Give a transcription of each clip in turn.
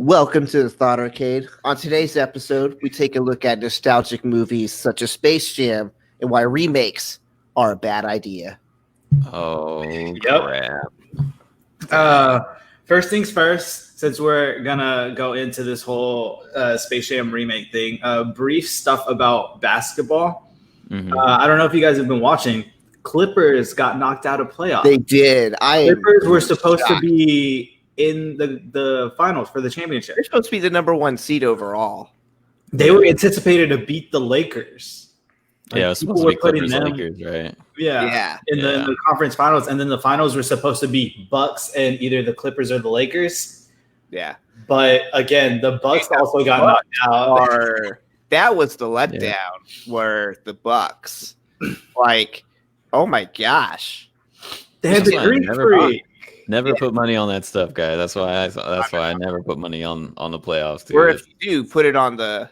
Welcome to the Thought Arcade. On today's episode, we take a look at nostalgic movies such as Space Jam and why remakes are a bad idea. Oh, Yep. crap. First things first, since we're gonna go into this whole Space Jam remake thing, brief stuff about basketball. Mhm. I don't know if you guys have been watching. Clippers got knocked out of playoffs. They did. Clippers were supposed to be in the finals for the championship. They're supposed to be the number one seed overall. They were anticipated to beat the Lakers. Yeah, it was supposed to be Clippers Lakers, right? Yeah. In the conference finals, and then the finals were supposed to be Bucks and either the Clippers or the Lakers. Yeah. But again, the Bucks also got knocked out. That was the letdown. Were the Bucks like? Oh my gosh! They had the Greek freak. Never put money on that stuff, guys. That's why I never put money on the playoffs. Dude. Or if you do, put it on the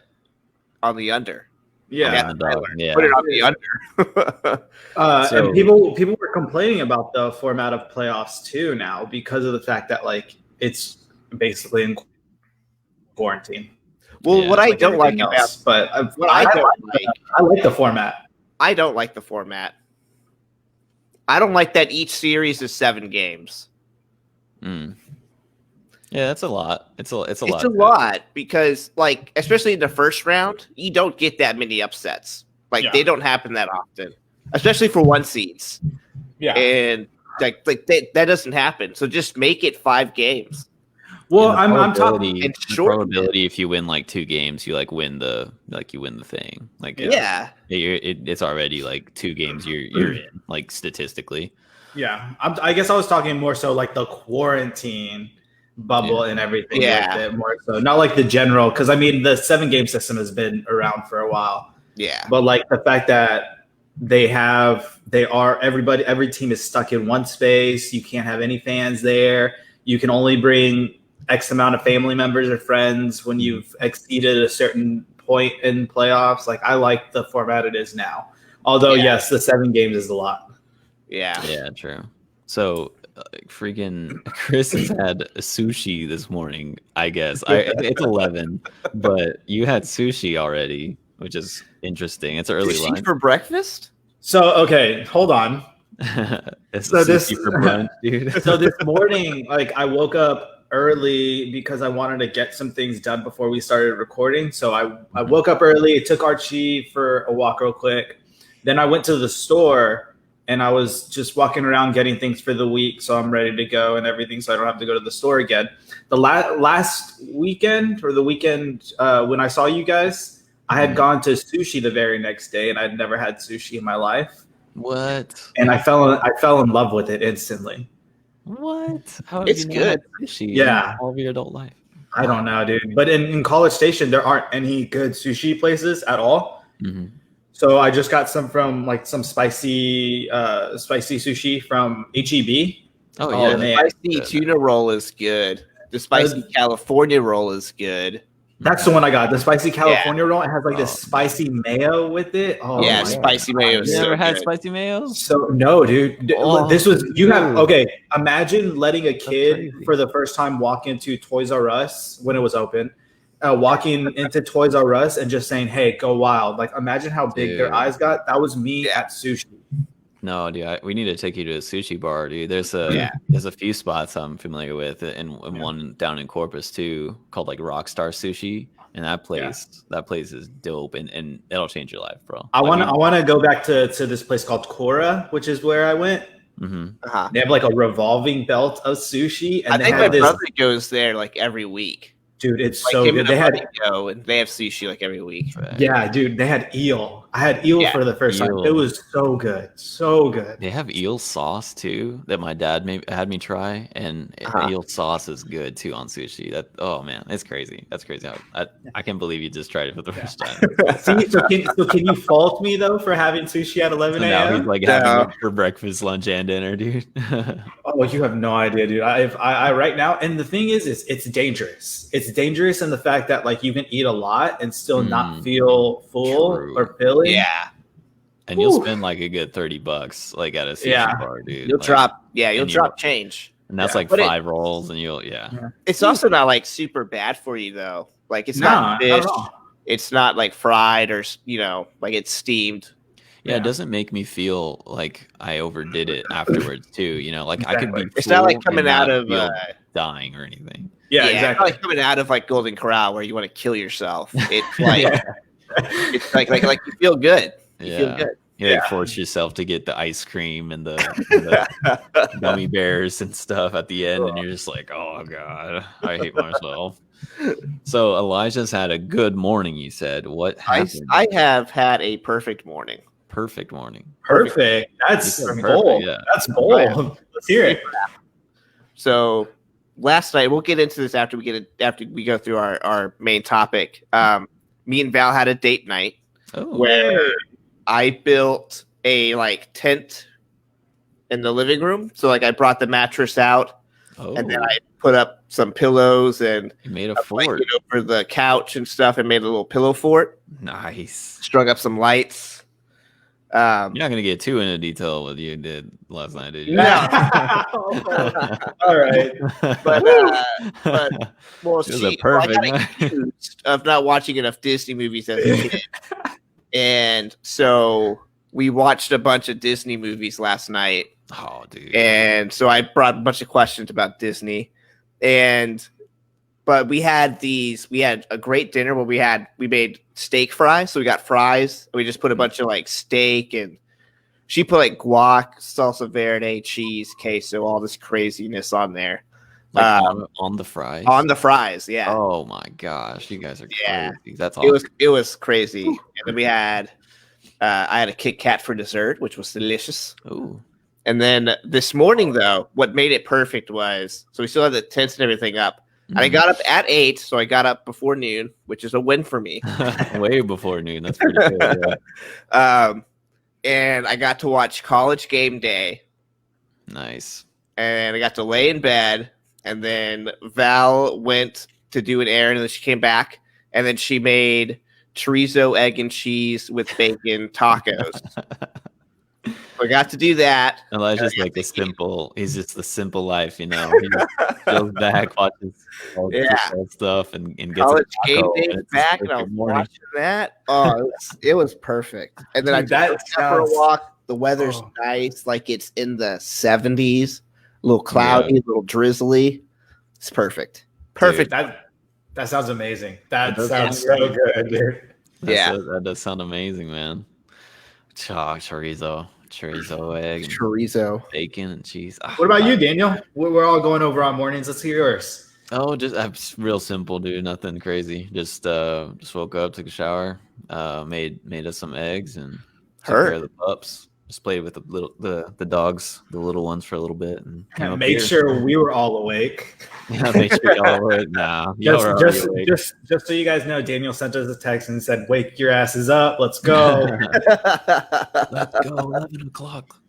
under. Yeah. Put it on the under. And people were complaining about the format of playoffs too now because of the fact that like it's basically in quarantine. Well, what I don't like else, about, but what I don't like, I like the format. I don't like the format. I don't like that each series is 7 games. Mm. Yeah, that's a lot. It's a lot. It's a lot because, like, especially in the first round, you don't get that many upsets. Like, they don't happen that often, especially for 1 seeds. Yeah, and like that doesn't happen. So just make it 5 games. Well, I'm talking. It's probability if you win like 2 games, you win the thing. Like it's already like 2 games you're in, like statistically. Yeah, I guess I was talking more so like the quarantine bubble and everything. Yeah, like more so not like the general, because I mean the 7-game system has been around for a while. Yeah, but like the fact that every team is stuck in one space. You can't have any fans there. You can only bring X amount of family members or friends when you've exceeded a certain point in playoffs. Like I like the format it is now. Although yes, the 7 games is a lot. Yeah, true. So freaking Chris has had sushi this morning, I guess. It's 11, but you had sushi already, which is interesting. It's early lunch for breakfast. So okay, hold on. So this for brunch, dude. So this morning, like I woke up early because I wanted to get some things done before we started recording. So I woke up early, took Archie for a walk real quick. Then I went to the store and I was just walking around getting things for the week. So I'm ready to go and everything. So I don't have to go to the store again. The last weekend or the weekend when I saw you guys, I had gone to sushi the very next day and I'd never had sushi in my life. What? And I fell in love with it instantly. What? How it's good. Sushi all of your adult life. I don't know, dude. But in College Station, there aren't any good sushi places at all. Mm-hmm. So I just got some from like some spicy sushi from HEB. Oh yeah, the spicy tuna roll is good. The spicy California roll is good. That's the one I got. The spicy California roll. It has like this spicy mayo with it. Oh yeah, spicy mayo. You ever had spicy mayo? So no, dude. This was Imagine letting a kid for the first time walk into Toys R Us when it was open, walking into Toys R Us and just saying, "Hey, go wild!" Like imagine how big their eyes got. That was me at sushi. No, dude, we need to take you to a sushi bar, dude. There's a few spots I'm familiar with, and one down in Corpus too, called like Rockstar Sushi, and that place is dope, and it'll change your life, bro. I want to go back to this place called Cora, which is where I went. Mm-hmm. They have like a revolving belt of sushi, and I think my brother goes there like every week. Dude, it's like so good. They have sushi like every week. Yeah, dude, they had eel. I had eel for the first time. It was so good, so good. They have eel sauce too that my dad had me try, and eel sauce is good too on sushi. Oh man, it's crazy. That's crazy. I can't believe you just tried it for the first time. See, so can you fault me though for having sushi at 11 a.m.? Now he's like having it for breakfast, lunch, and dinner, dude. Oh, you have no idea, dude. I right now, and the thing is it's dangerous. It's dangerous in the fact that like you can eat a lot and still not feel full or filling. Yeah. And you'll spend like a good $30 like at a sushi bar, dude. You'll drop change. And that's Yeah. like But 5 rolls, and you'll It's also not like super bad for you though. Like it's Nah, not not at fish. all. It's not like fried or like it's steamed. Yeah, Yeah. it doesn't make me feel like I overdid it afterwards too. You know, like I could be Exactly. It's not like full coming and out not of feel dying or anything. Yeah, It's not exactly. like coming out of like Golden Corral where you want to kill yourself. It's like it's like you feel good. You feel good. You like force yourself to get the ice cream and the gummy bears and stuff at the end, and you're just like, oh god, I hate myself. So Elijah's had a good morning. You said, what happened? I have had a perfect morning. Perfect morning. Perfect. That's You said bold. perfect, yeah. That's bold. Let's hear it. So last night, we'll get into this after we go through our main topic. Me and Val had a date night Oh, where I built a like tent in the living room. So like I brought the mattress out and then I put up some pillows and you made a a fort. blanket over the couch and stuff and made a little pillow fort. Nice. Strung up some lights. You're not gonna get too into detail what you did last night, did you? No. All right. But well, It was I a perfect got night. accused of not watching enough Disney movies as a kid, and so we watched a bunch of Disney movies last night. Oh, dude. And so I brought a bunch of questions about Disney, but we had a great dinner where we made steak fries. So we got fries. We just put a bunch of like steak, and she put like guac, salsa verde, cheese, queso, all this craziness on there. Like on the fries? On the fries, yeah. Oh my gosh, you guys are crazy. Yeah. That's awesome. It was crazy. And then we had I had a Kit Kat for dessert, which was delicious. Ooh. And then this morning, though, what made it perfect was so we still had the tents and everything up. And I got up at 8, so I got up before noon, which is a win for me. Way before noon. That's pretty good. Yeah. And I got to watch College Game Day. Nice. And I got to lay in bed. And then Val went to do an errand, and then she came back. And then she made chorizo, egg, and cheese with bacon tacos. I got to do that. Elijah's like he's just the simple life, you know. He just goes back, watches all this stuff, and gets College a Game taco, Day and it's back, just and I was perfect morning. watching that. Oh, it was perfect. And then Dude, I that took out for a sounds- walk. The weather's nice, like it's in the 70s, a little cloudy, a little drizzly. It's perfect. Perfect. Dude, that sounds amazing. That does sounds sound so good, dude. That does sound amazing, man. Chorizo, egg, and Chorizo. bacon, and cheese. What about you, Daniel? We're all going over on mornings. Let's hear yours. Oh, just real simple, dude. Nothing crazy. Just woke up, took a shower, made us some eggs, and took care of the pups. Just played with the dogs, the little ones, for a little bit, and Made sure we were all awake. Yeah, make sure y'all were Just so you guys know, Daniel sent us a text and said, "Wake your asses up, let's go." Let's go, 11 o'clock.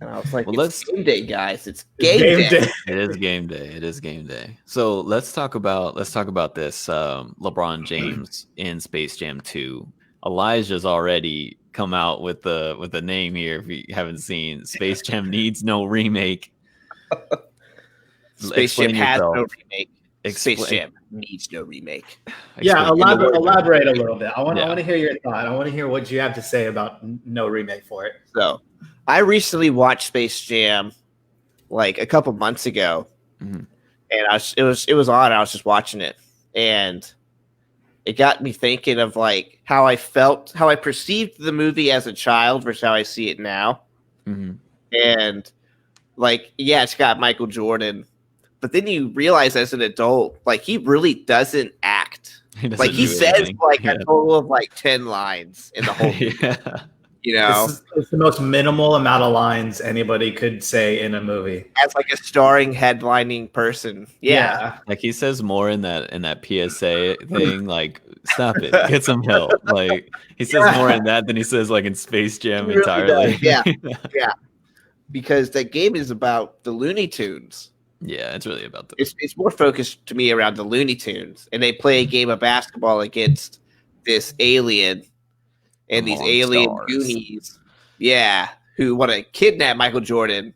And I was like, Well, it's game day, guys. It's game day. It is game day. It is game day. So let's talk about this. LeBron James in Space Jam 2. Elijah's already come out with the name here. If you haven't seen, Space Jam needs no remake. Space Jam has no remake. Space Jam needs no remake. Yeah, elaborate a little bit. I want to hear your thought. I want to hear what you have to say about no remake for it. So, I recently watched Space Jam like a couple months ago, and it was on. I was just watching it, and it got me thinking of like how I perceived the movie as a child versus how I see it now. And like, yeah, it's got Michael Jordan, but then you realize as an adult, like he really doesn't act. He says like a total of like 10 lines in the whole movie. You know, it's the most minimal amount of lines anybody could say in a movie as like a starring headlining person. Yeah. Like he says more in that PSA thing. Like, stop it, get some help. Like he says more in that than he says like in Space Jam entirely. Yeah. Because that game is about the Looney Tunes. Yeah, it's really about it's more focused to me around the Looney Tunes, and they play a game of basketball against this alien. And these alien Goonies, who want to kidnap Michael Jordan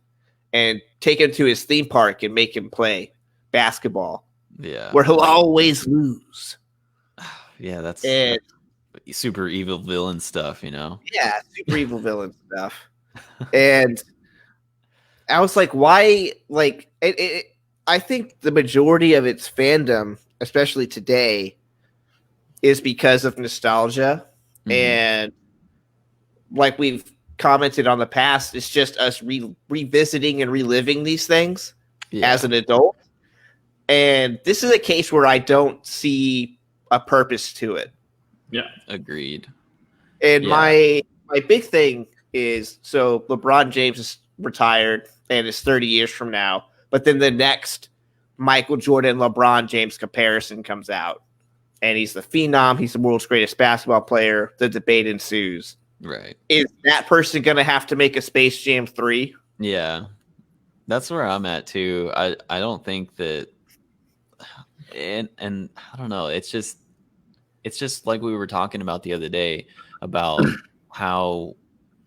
and take him to his theme park and make him play basketball. Yeah. Where he'll always lose. Yeah, that's and, super evil villain stuff, Yeah, super evil villain stuff. And I was like, why? Like, I think the majority of its fandom, especially today, is because of nostalgia. Mm-hmm. And like we've commented on the past, it's just us revisiting and reliving these things as an adult. And this is a case where I don't see a purpose to it. Yeah, agreed. And my big thing is, so LeBron James is retired and it's 30 years from now, but then the next Michael Jordan LeBron James comparison comes out, and he's the phenom, he's the world's greatest basketball player. The debate ensues. Right. Is that person going to have to make a Space Jam 3? Yeah. That's where I'm at too. I don't think that, and I don't know, it's just like we were talking about the other day about how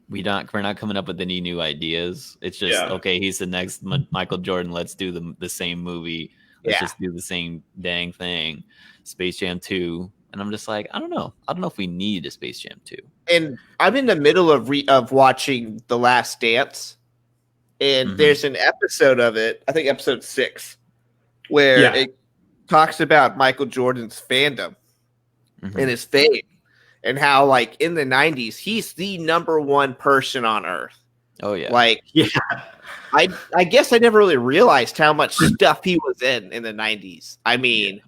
we're not coming up with any new ideas. It's just okay, he's the next Michael Jordan, let's do the same movie. Let's just do the same dang thing. Space Jam 2. And I'm just like, I don't know if we need a Space Jam 2. And I'm in the middle of watching The Last Dance, and there's an episode of it, I think episode 6, where it talks about Michael Jordan's fandom and his fame, and how, like, in the 90s, he's the number one person on Earth. Oh, yeah. Like, I guess I never really realized how much stuff he was in the 90s. I mean,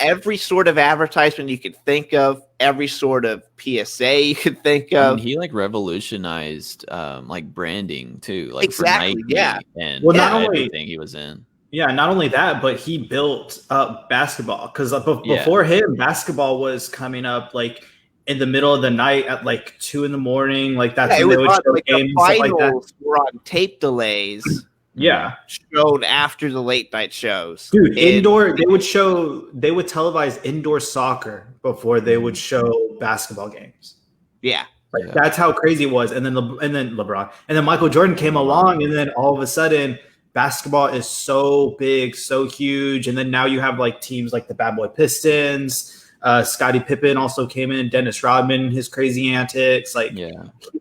every sort of advertisement you could think of, every sort of PSA you could think of. He like revolutionized like branding too, like exactly, for Nike and not only everything he was in. Yeah, not only that, but he built up basketball, because before him, basketball was coming up like in the middle of the night at like 2 a.m. Like that's when they would show games and stuff like that. Were on tape delays. Yeah, shown after the late night shows. Dude, they would televise indoor soccer before they would show basketball games. Yeah. That's how crazy it was. And then LeBron, and then Michael Jordan came along, and then all of a sudden basketball is so big, so huge. And then now you have like teams like the Bad Boy Pistons. Scottie Pippen also came in. Dennis Rodman, his crazy antics. Like this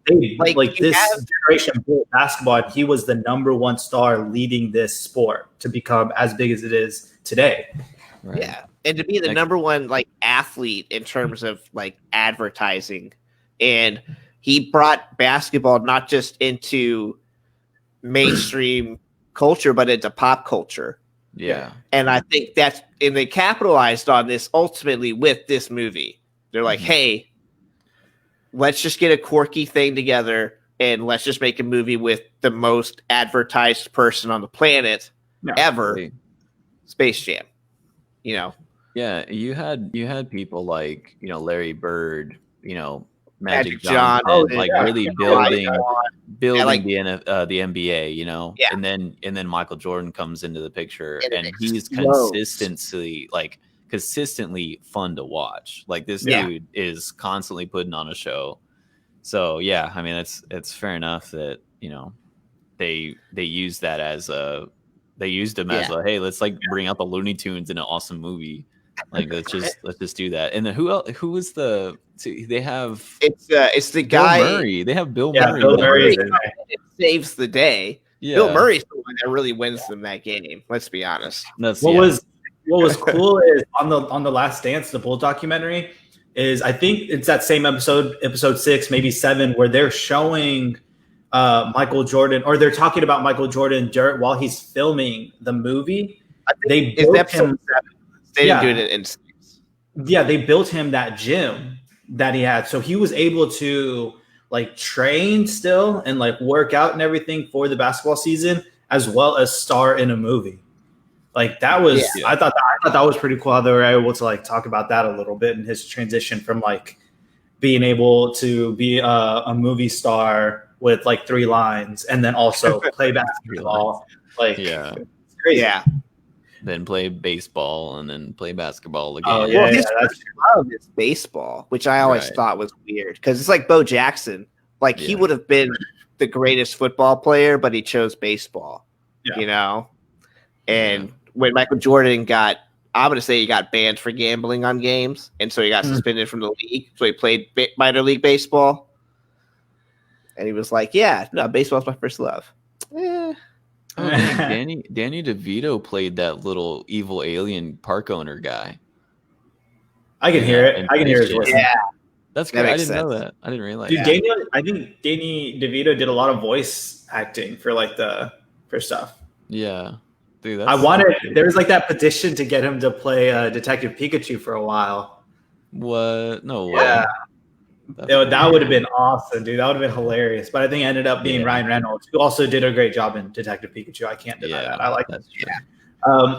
generation built basketball, and he was the number one star leading this sport to become as big as it is today. Right. Yeah, and to be the number one like athlete in terms of like advertising, and he brought basketball not just into mainstream culture, but into pop culture. Yeah. And I think and they capitalized on this ultimately with this movie. They're like, hey, let's just get a quirky thing together and let's just make a movie with the most advertised person on the planet ever. Space Jam. Yeah, you had people like, Larry Bird, Magic Johnson, really building like, the NBA, and then Michael Jordan comes into the picture, and he's consistently fun to watch. Like this dude is constantly putting on a show. So yeah, I mean it's fair enough that they used that as they used him as hey, let's like bring out the Looney Tunes in an awesome movie. Like let's just do that. And then who was they have it's the Bill guy Murray. They have Bill Murray. Bill Murray saves the day. Yeah. Bill Murray's the one that really wins them that game. Let's be honest. What was cool is on the Last Dance, the Bull documentary, is I think it's that same episode 6, maybe 7, where they're showing Michael Jordan, or they're talking about Michael Jordan while he's filming the movie. They built him. 7. They didn't do it in 6. Yeah, they built him that gym that he had, so he was able to like train still and like work out and everything for the basketball season, as well as star in a movie. Like that was, I thought that was pretty cool how they were able to like talk about that a little bit, and his transition from like being able to be a movie star with like 3 lines and then also play basketball. Like, it's crazy. Yeah. Then play baseball and then play basketball again. Oh, yeah, his first love is baseball, which I always thought was weird because it's like Bo Jackson. Like he would have been the greatest football player, but he chose baseball. Yeah. You know, and when Michael Jordan I'm going to say he got banned for gambling on games, and so he got suspended from the league. So he played minor league baseball, and he was like, "Yeah, no, baseball's my first love." Danny DeVito played that little evil alien park owner guy. I can hear it. I can hear his voice. Yeah, that's good. I didn't know that. I didn't realize. Dude, I think Danny DeVito did a lot of voice acting for stuff. Yeah. Dude, there was like that petition to get him to play Detective Pikachu for a while. What? No way. Yeah. That would have been awesome, dude. That would have been hilarious. But I think it ended up being Ryan Reynolds, who also did a great job in Detective Pikachu. I can't deny that. I like that.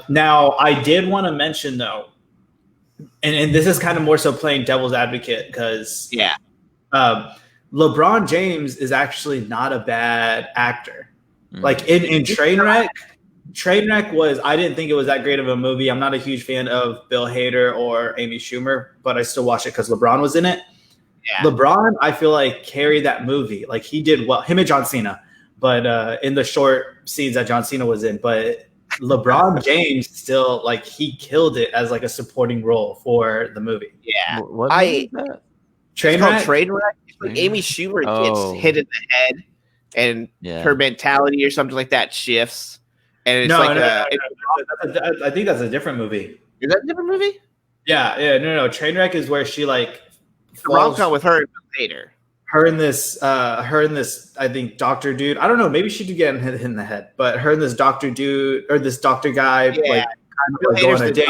Now, I did want to mention, though, and this is kind of more so playing devil's advocate, because LeBron James is actually not a bad actor. Like in Trainwreck, I didn't think it was that great of a movie. I'm not a huge fan of Bill Hader or Amy Schumer, but I still watched it because LeBron was in it. Yeah. LeBron, I feel like, carried that movie. Like he did well, him and John Cena, but in the short scenes that John Cena was in. But LeBron James still, like, he killed it as like a supporting role for the movie. Yeah, Trainwreck. It's like Amy Schumer gets hit in the head, and her mentality or something like that shifts. And it's I think that's a different movie. Is that a different movie? Yeah. No. Trainwreck is where she like rom-com with her later. Her and this, I think, doctor dude. I don't know. Maybe she did get hit in the head, but her and this doctor dude or this doctor guy, like, kind of like go on a date.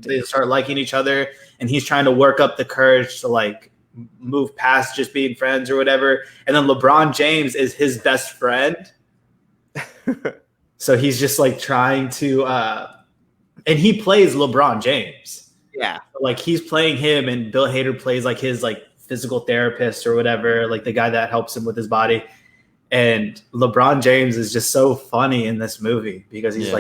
They start liking each other, and he's trying to work up the courage to like move past just being friends or whatever. And then LeBron James is his best friend. So he's just like trying to, and he plays LeBron James. Yeah. Like he's playing him, and Bill Hader plays like his like physical therapist or whatever, like the guy that helps him with his body. And LeBron James is just so funny in this movie because he's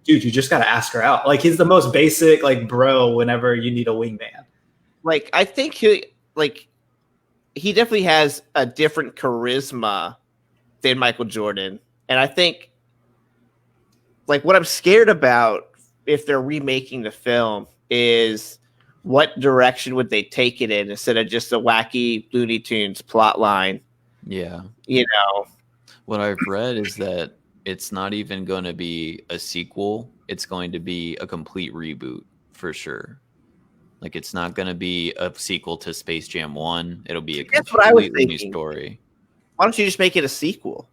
dude, you just got to ask her out. Like he's the most basic like bro whenever you need a wingman. Like I think he definitely has a different charisma than Michael Jordan. And I think, like, what I'm scared about if they're remaking the film is what direction would they take it in instead of just a wacky Looney Tunes plot line. Yeah. You know, what I've read is that it's not even going to be a sequel. It's going to be a complete reboot for sure. Like, it's not going to be a sequel to Space Jam 1. It'll be a completely new story. Why don't you just make it a sequel?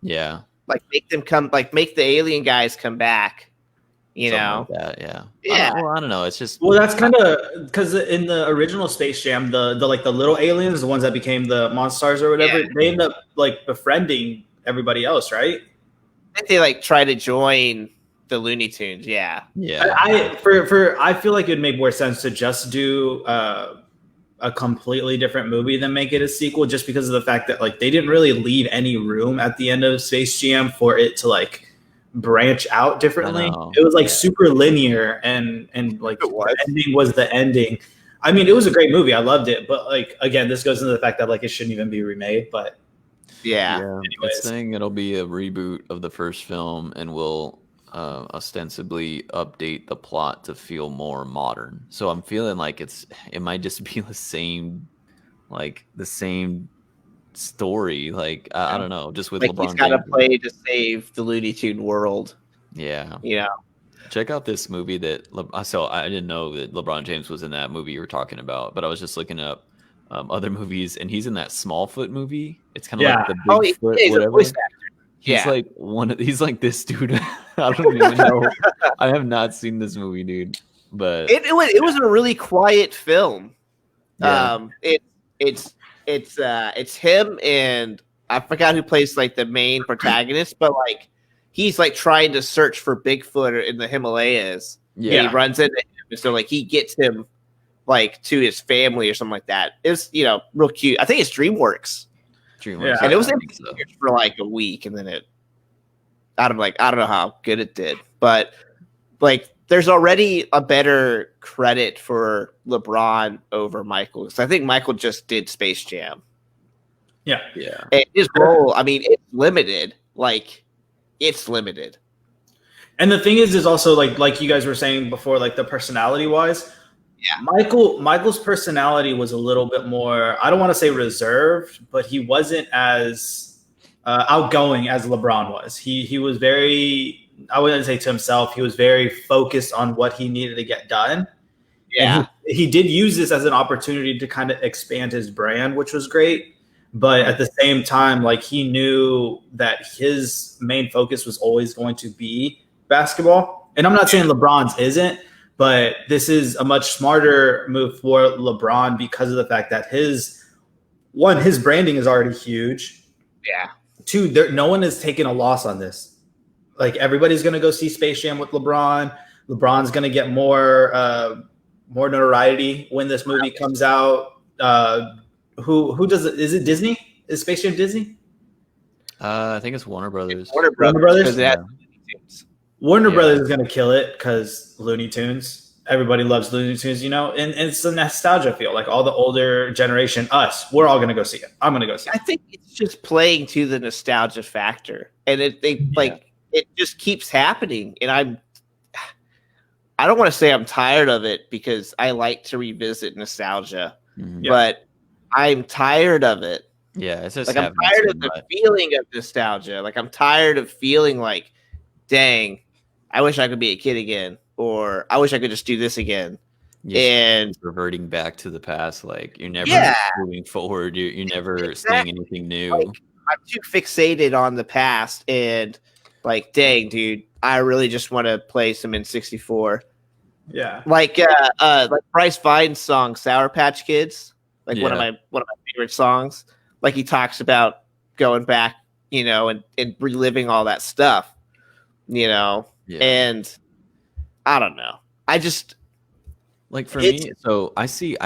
Yeah. Like, make the alien guys come back. You know? Like that, yeah. I don't know. It's just... Well, that's kind of... Because in the original Space Jam, the little aliens, the ones that became the Monstars or whatever, they end up, like, befriending everybody else, right? I think they, like, try to join the Looney Tunes, yeah. I feel like it'd make more sense to just do a completely different movie than make it a sequel, just because of the fact that, like, they didn't really leave any room at the end of Space Jam for it to, like, branch out differently. It was like super linear, and like the ending was the ending. I mean, it was a great movie. I loved it, but like again, this goes into the fact that like it shouldn't even be remade. But it's saying it'll be a reboot of the first film, and will ostensibly update the plot to feel more modern. So I'm feeling like it might just be the same story. Like I don't know, just with like LeBron. He's got to play to save the Looney Tune world. Yeah, you know. Check out this movie that I didn't know that LeBron James was in that movie you were talking about, but I was just looking up other movies, and he's in that Smallfoot movie. It's kind of like the Bigfoot, he's whatever. A voice actor. He's like this dude. I don't even know. I have not seen this movie, dude. But it was a really quiet film. Yeah. It's him, and I forgot who plays like the main protagonist, but like he's like trying to search for Bigfoot in the Himalayas. Yeah, and he runs into him, so like he gets him like to his family or something like that. It's real cute. I think it's DreamWorks. And it was in for like a week, and then I don't know how good it did, but like there's already a better credit for LeBron over Michael. So I think Michael just did Space Jam. Yeah. And his role, I mean, it's limited. Like, it's limited. And the thing is also like you guys were saying before, like the personality wise, Michael's personality was a little bit more, I don't want to say reserved, but he wasn't as outgoing as LeBron was. He was very, I wouldn't say to himself, he was very focused on what he needed to get done. Yeah. And he did use this as an opportunity to kind of expand his brand, which was great. But at the same time, like he knew that his main focus was always going to be basketball. And I'm not saying LeBron's isn't, but this is a much smarter move for LeBron because of the fact that his branding is already huge. Yeah. Two, no one is taking a loss on this. Like everybody's going to go see Space Jam with LeBron. LeBron's going to get more notoriety when this movie comes out. Who does it? Is it Disney? Is Space Jam Disney? I think it's Warner Brothers. It's Warner Brothers. Warner Brothers is going to kill it because Looney Tunes. Everybody loves Looney Tunes, you know, and it's a nostalgia feel. Like all the older generation, we're all going to go see it. I'm going to go see it. I think it's just playing to the nostalgia factor, and it just keeps happening. And I don't want to say I'm tired of it because I like to revisit nostalgia, but I'm tired of it. Yeah, it's just like I'm tired of the feeling of nostalgia. Like I'm tired of feeling like, dang, I wish I could be a kid again, or I wish I could just do this again. And reverting back to the past, like you're never moving forward. You're never seeing anything new. Like, I'm too fixated on the past, and like, dang, dude, I really just want to play some N64. Yeah, like Bryce Vine's song "Sour Patch Kids," like one of my favorite songs. Like he talks about going back, you know, and reliving all that stuff, you know, and I don't know. I just like for me. So I see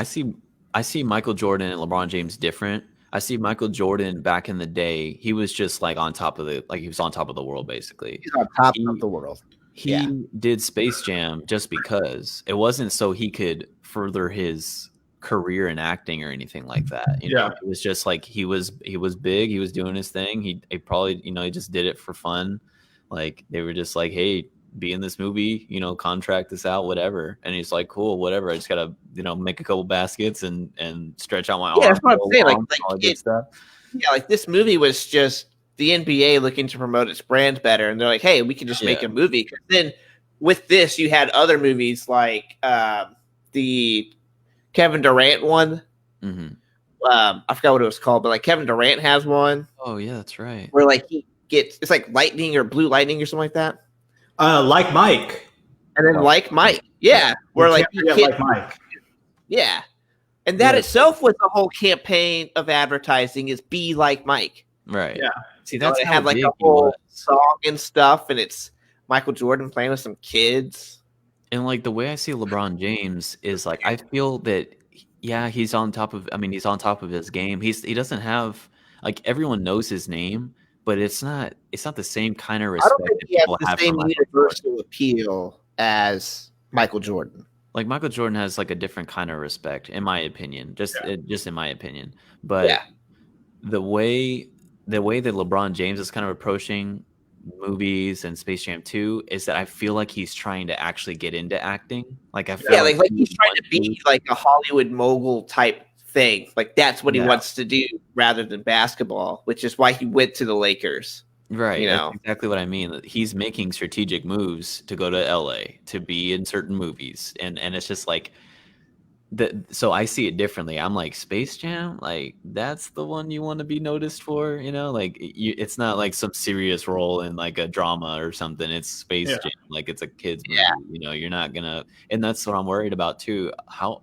Michael Jordan and LeBron James different. I see Michael Jordan back in the day. He was just like on top of he was on top of the world, basically. He's on top of the world. He did Space Jam just because it wasn't so he could further his career in acting or anything like that. You know, it was just like he was big. He was doing his thing. He probably, you know, he just did it for fun. Like they were just like, hey, be in this movie, you know, contract this out, whatever. And he's like, cool, whatever. I just gotta, you know, make a couple baskets and stretch out my arm. That's what I'm saying. Like this movie was just the NBA looking to promote its brand better, and they're like, hey, we can just make a movie. Because then with this, you had other movies like the Kevin Durant one. I forgot what it was called, but like Kevin Durant has one. Oh yeah, that's right. Where like he gets, it's like lightning or blue lightning or something like that. Like Mike. And then like Mike. Yeah. Where like Mike. Yeah. And that itself was a whole campaign of advertising is be like Mike. Right. Yeah. See, that's had like a whole song and stuff, and it's Michael Jordan playing with some kids. And like the way I see LeBron James is like I feel that he's on top of his game. He doesn't have like everyone knows his name, but it's not the same kind of respect. I don't think he has the same universal appeal as Michael Jordan. Like Michael Jordan has like a different kind of respect, in my opinion. Just in my opinion. But the way that LeBron James is kind of approaching movies and Space Jam 2 is that I feel like he's trying to actually get into acting. Like I feel like he's trying to be like a Hollywood mogul type thing. Like that's what he wants to do rather than basketball, which is why he went to the Lakers. Right. You know, that's exactly what I mean. He's making strategic moves to go to LA to be in certain movies. And it's just like so I see it differently. I'm like, Space Jam, like that's the one you want to be noticed for, you know, like it's not like some serious role in like a drama or something. It's Space Jam, like it's a kid's movie, you know, you're not gonna, and that's what I'm worried about too. How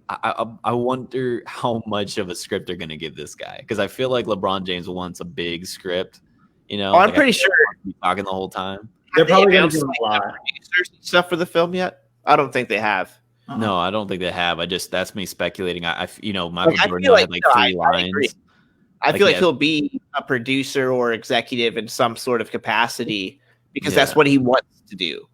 I wonder how much of a script they're gonna give this guy, because I feel like LeBron James wants a big script, you know. I'm pretty sure he's talking the whole time. They're probably gonna do a lot stuff for the film yet. I don't think they have. No, I don't think they have. That's me speculating. You know, Michael Jordan had like 3 lines. I feel like he'll be a producer or executive in some sort of capacity because that's what he wants to do.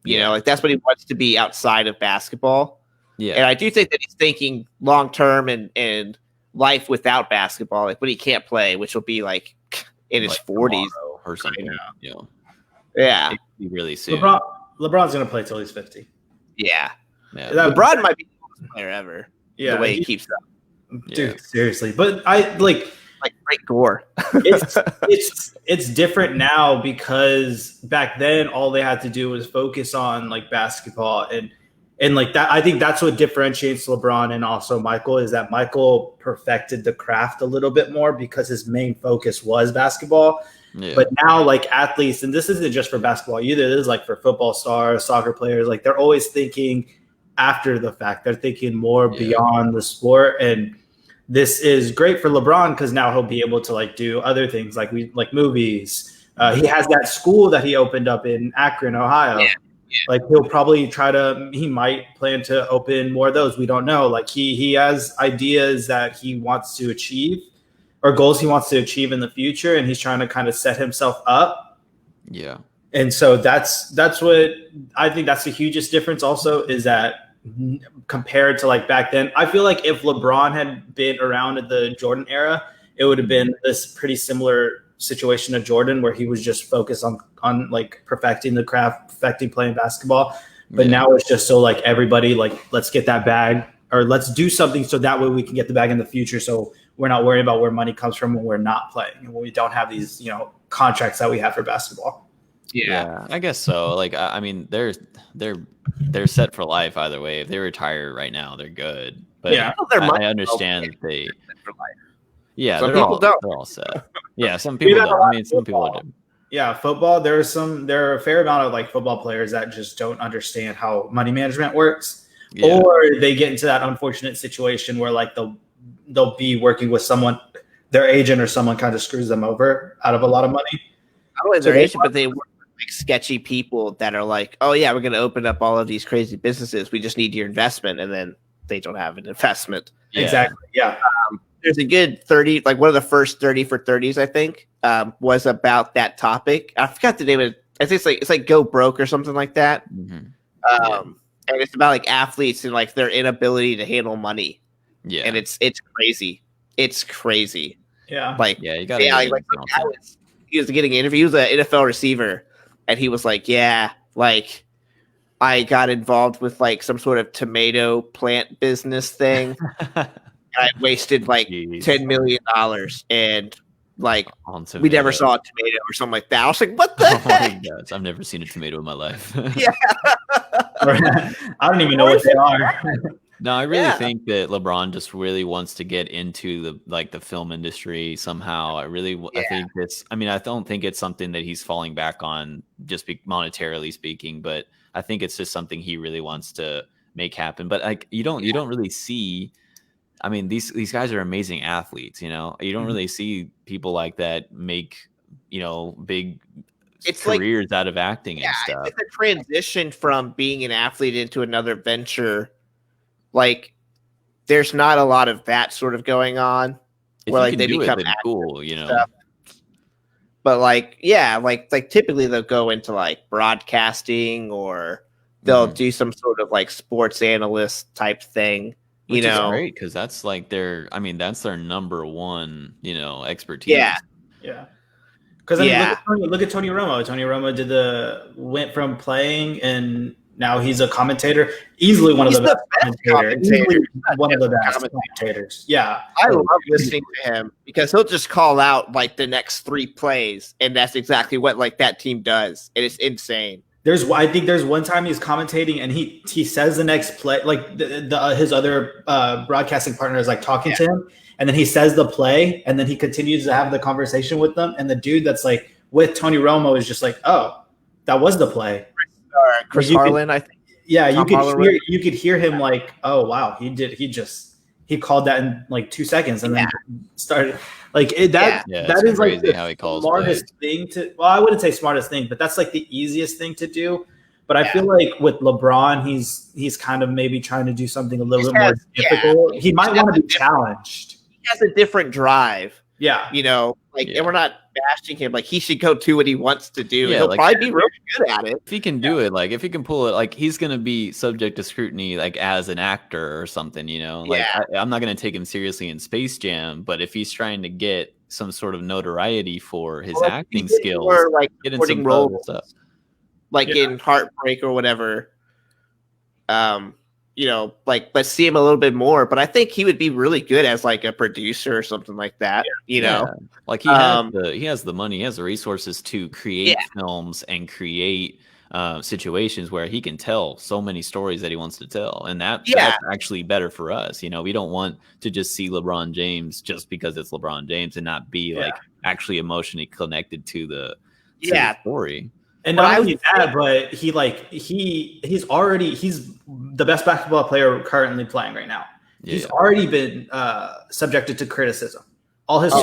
You know, like that's what he wants to be outside of basketball. Yeah. And I do think that he's thinking long term and life without basketball, like when he can't play, which will be like in his 40s or something. Yeah, really soon. LeBron's gonna play till he's 50. Yeah. LeBron might be the best player ever. Yeah, the way he keeps up, dude. Seriously, but I like Frank Gore. it's different now because back then all they had to do was focus on like basketball and like that. I think that's what differentiates LeBron and also Michael is that Michael perfected the craft a little bit more because his main focus was basketball. Yeah. But now like athletes, and this isn't just for basketball either, this is like for football stars, soccer players, like they're always thinking after the fact. They're thinking more beyond the sport. And this is great for LeBron because now he'll be able to like do other things like movies. He has that school that he opened up in Akron, Ohio. Yeah. Like he'll probably he might plan to open more of those. We don't know. Like he has ideas that he wants to achieve or goals he wants to achieve in the future. And he's trying to kind of set himself up. Yeah. And so that's what I think that's the hugest difference also is that compared to like back then, I feel like if LeBron had been around at the Jordan era, it would have been this pretty similar situation to Jordan where he was just focused on like perfecting the craft, perfecting playing basketball. But now it's just so like everybody like, let's get that bag or let's do something so that way we can get the bag in the future. So we're not worried about where money comes from when we're not playing and when we don't have these, contracts that we have for basketball. Yeah, I guess so. Like, I mean, they're set for life either way. If they retire right now, they're good. But I understand that they. Yeah, they're all set. Yeah, some people don't. I mean, some people do. Yeah, football. There are a fair amount of like football players that just don't understand how money management works, or they get into that unfortunate situation where like they'll be working with someone, their agent or someone kind of screws them over out of a lot of money. Not only their agent, but they work with like sketchy people that are like, oh yeah, we're going to open up all of these crazy businesses. We just need your investment, and then they don't have an investment. Yeah. Exactly. Yeah. There's a good 30, like one of the first 30 for 30s, I think, was about that topic. I forgot the name of it. I think it's like Go Broke or something like that. Mm-hmm. And it's about like athletes and like their inability to handle money. Yeah. And it's crazy. It's crazy. Yeah. Like, you got he was getting an interview. He was an NFL receiver. And he was like, yeah, like I got involved with like some sort of tomato plant business thing. I wasted like $10 million and like we never saw a tomato or something like that. I was like, what the heck? I've never seen a tomato in my life. Yeah. I don't even know what they are. No, I really think that LeBron just really wants to get into the film industry somehow. I think I don't think it's something that he's falling back on just monetarily speaking, but I think it's just something he really wants to make happen. But like you don't really see. I mean, these guys are amazing athletes, you don't really see people like that make, big careers out of acting and stuff. It's a transition from being an athlete into another venture. Like there's not a lot of that sort of going on where like they become cool, stuff. But like, like typically they'll go into like broadcasting or they'll do some sort of like sports analyst type thing. Which is great because that's like that's their number one, expertise. Yeah. Because look at Tony Romo. Tony Romo went from playing and now he's a commentator. Easily one of the best commentators. One of the best commentators. Yeah. I love listening to him because he'll just call out like the next 3 plays, and that's exactly what like that team does. It is insane. I think there's one time he's commentating and he says the next play, like his other broadcasting partner is like talking to him, and then he says the play, and then he continues to have the conversation with them, and the dude that's like with Tony Romo is just like, oh, that was the play. Chris Harlan, I think. Yeah, you could hear him like, oh wow, he called that in like 2 seconds and then started like that is like the smartest thing to. Well, I wouldn't say smartest thing, but that's like the easiest thing to do. But I feel like with LeBron, he's kind of maybe trying to do something a little bit more difficult. He might want to be challenged. He has a different drive. Yeah. You know, like, and we're not bashing him. Like, he should go do what he wants to do. He'll probably be really good at it. If he can do it, like, if he can pull it, like, he's going to be subject to scrutiny, like, as an actor or something, you know? Like, I'm not going to take him seriously in Space Jam, but if he's trying to get some sort of notoriety for his acting skills, or, like, get in supporting some roles, stuff. Like in Heartbreak or whatever. You know, like, let's see him a little bit more. But I think he would be really good as like a producer or something like that. You know, like he has the money, he has the resources to create films and create situations where he can tell so many stories that he wants to tell, and that's actually better for us. You know, we don't want to just see LeBron James just because it's LeBron James and not be like actually emotionally connected to the story. And not only that, but he's the best basketball player currently playing right now. He's already been subjected to criticism all his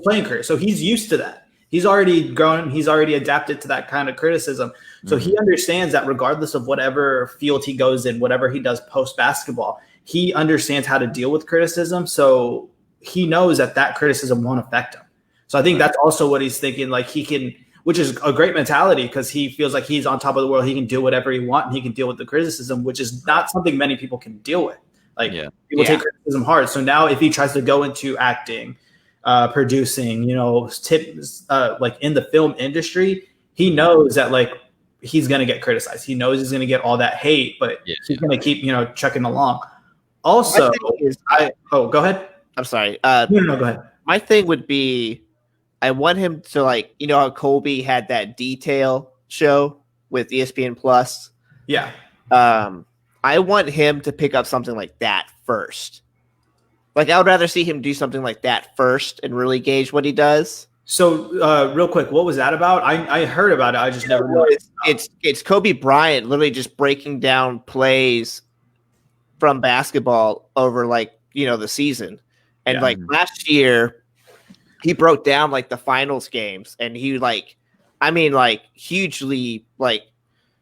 playing career, so he's used to that. He's already grown. He's already adapted to that kind of criticism. So he understands that regardless of whatever field he goes in, whatever he does post basketball, he understands how to deal with criticism. So he knows that criticism won't affect him. So I think that's also what he's thinking. Like, he can. Which is a great mentality, because he feels like he's on top of the world. He can do whatever he wants, and he can deal with the criticism, which is not something many people can deal with. Like, people take criticism hard. So now if he tries to go into acting, producing, you know, like in the film industry, he knows that like he's going to get criticized. He knows he's going to get all that hate, but he's going to keep, you know, chucking along. Also, go ahead. I'm sorry. No, go ahead. My thing would be, I want him to, like, you know how Kobe had that Detail show with ESPN Plus? Yeah. I want him to pick up something like that first. Like, I would rather see him do something like that first and really gauge what he does. So, real quick, what was that about? I heard about it. I just never knew. It's Kobe Bryant literally just breaking down plays from basketball over, like, you know, the season. And like last year, he broke down like the finals games, and he like, I mean, like, hugely, like,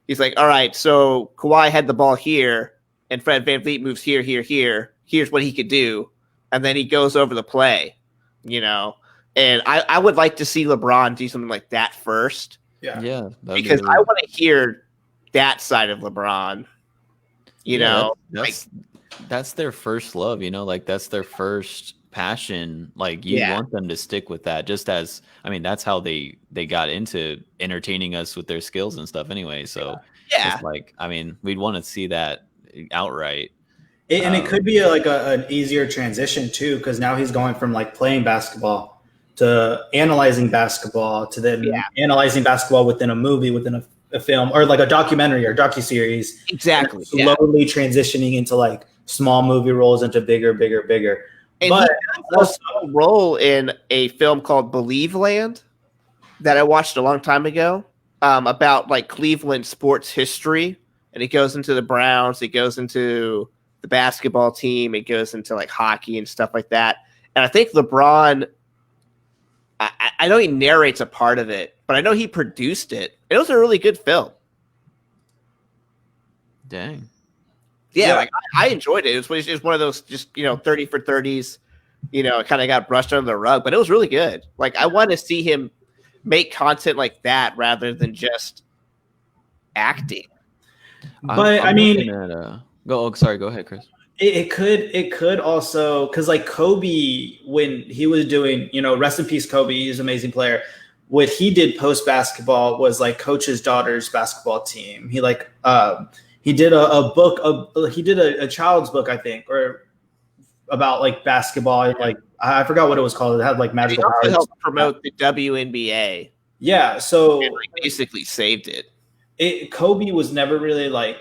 he's like, all right, so Kawhi had the ball here, and Fred VanVleet moves here. Here's what he could do. And then he goes over the play, you know. And I would like to see LeBron do something like that first. Yeah. Because I want to hear that side of LeBron, you know. That's their first love, you know, like that's their first passion. Like, you want them to stick with that, just as, I mean, that's how they got into entertaining us with their skills and stuff anyway. So it's like, I mean, we'd want to see that outright. And it could be an easier transition too, because now he's going from like playing basketball to analyzing basketball to then analyzing basketball within a movie, within a film, or like a documentary or docuseries. Exactly. Slowly transitioning into like small movie roles into bigger. And but he also a role in a film called Believe Land that I watched a long time ago, about like Cleveland sports history. And it goes into the Browns, it goes into the basketball team, it goes into like hockey and stuff like that. And I think LeBron, I know he narrates a part of it, but I know he produced it. It was a really good film. Dang. Yeah, like I enjoyed it. It was one of those just, you know, 30 for 30s. You know, it kind of got brushed under the rug, but it was really good. Like, I want to see him make content like that rather than just acting. But I mean, go ahead, Chris. It could also, because like Kobe, when he was doing, you know, rest in peace, Kobe, he's an amazing player. What he did post basketball was like coach his daughter's basketball team. He like he did a book. He did a child's book, I think, or about like basketball. Like, I forgot what it was called. It had like magical powers. He also helped promote the WNBA. Yeah, so it like basically saved it. Kobe was never really like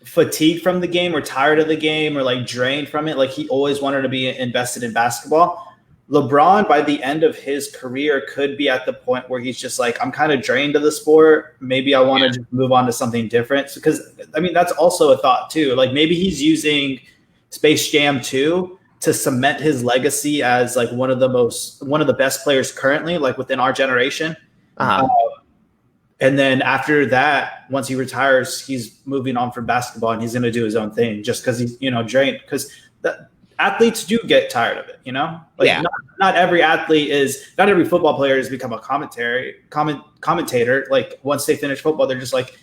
fatigued from the game or tired of the game or like drained from it. Like, he always wanted to be invested in basketball. LeBron, by the end of his career, could be at the point where he's just like, I'm kind of drained of the sport. Maybe I want to just move on to something different. Because, I mean, that's also a thought too. Like, maybe he's using Space Jam 2 to cement his legacy as like one of the best players currently, like within our generation. And then after that, once he retires, he's moving on from basketball and he's going to do his own thing just because he's, you know, drained. Because athletes do get tired of it, you know? Like, not every football player has become a commentator. Like once they finish football, they're just like,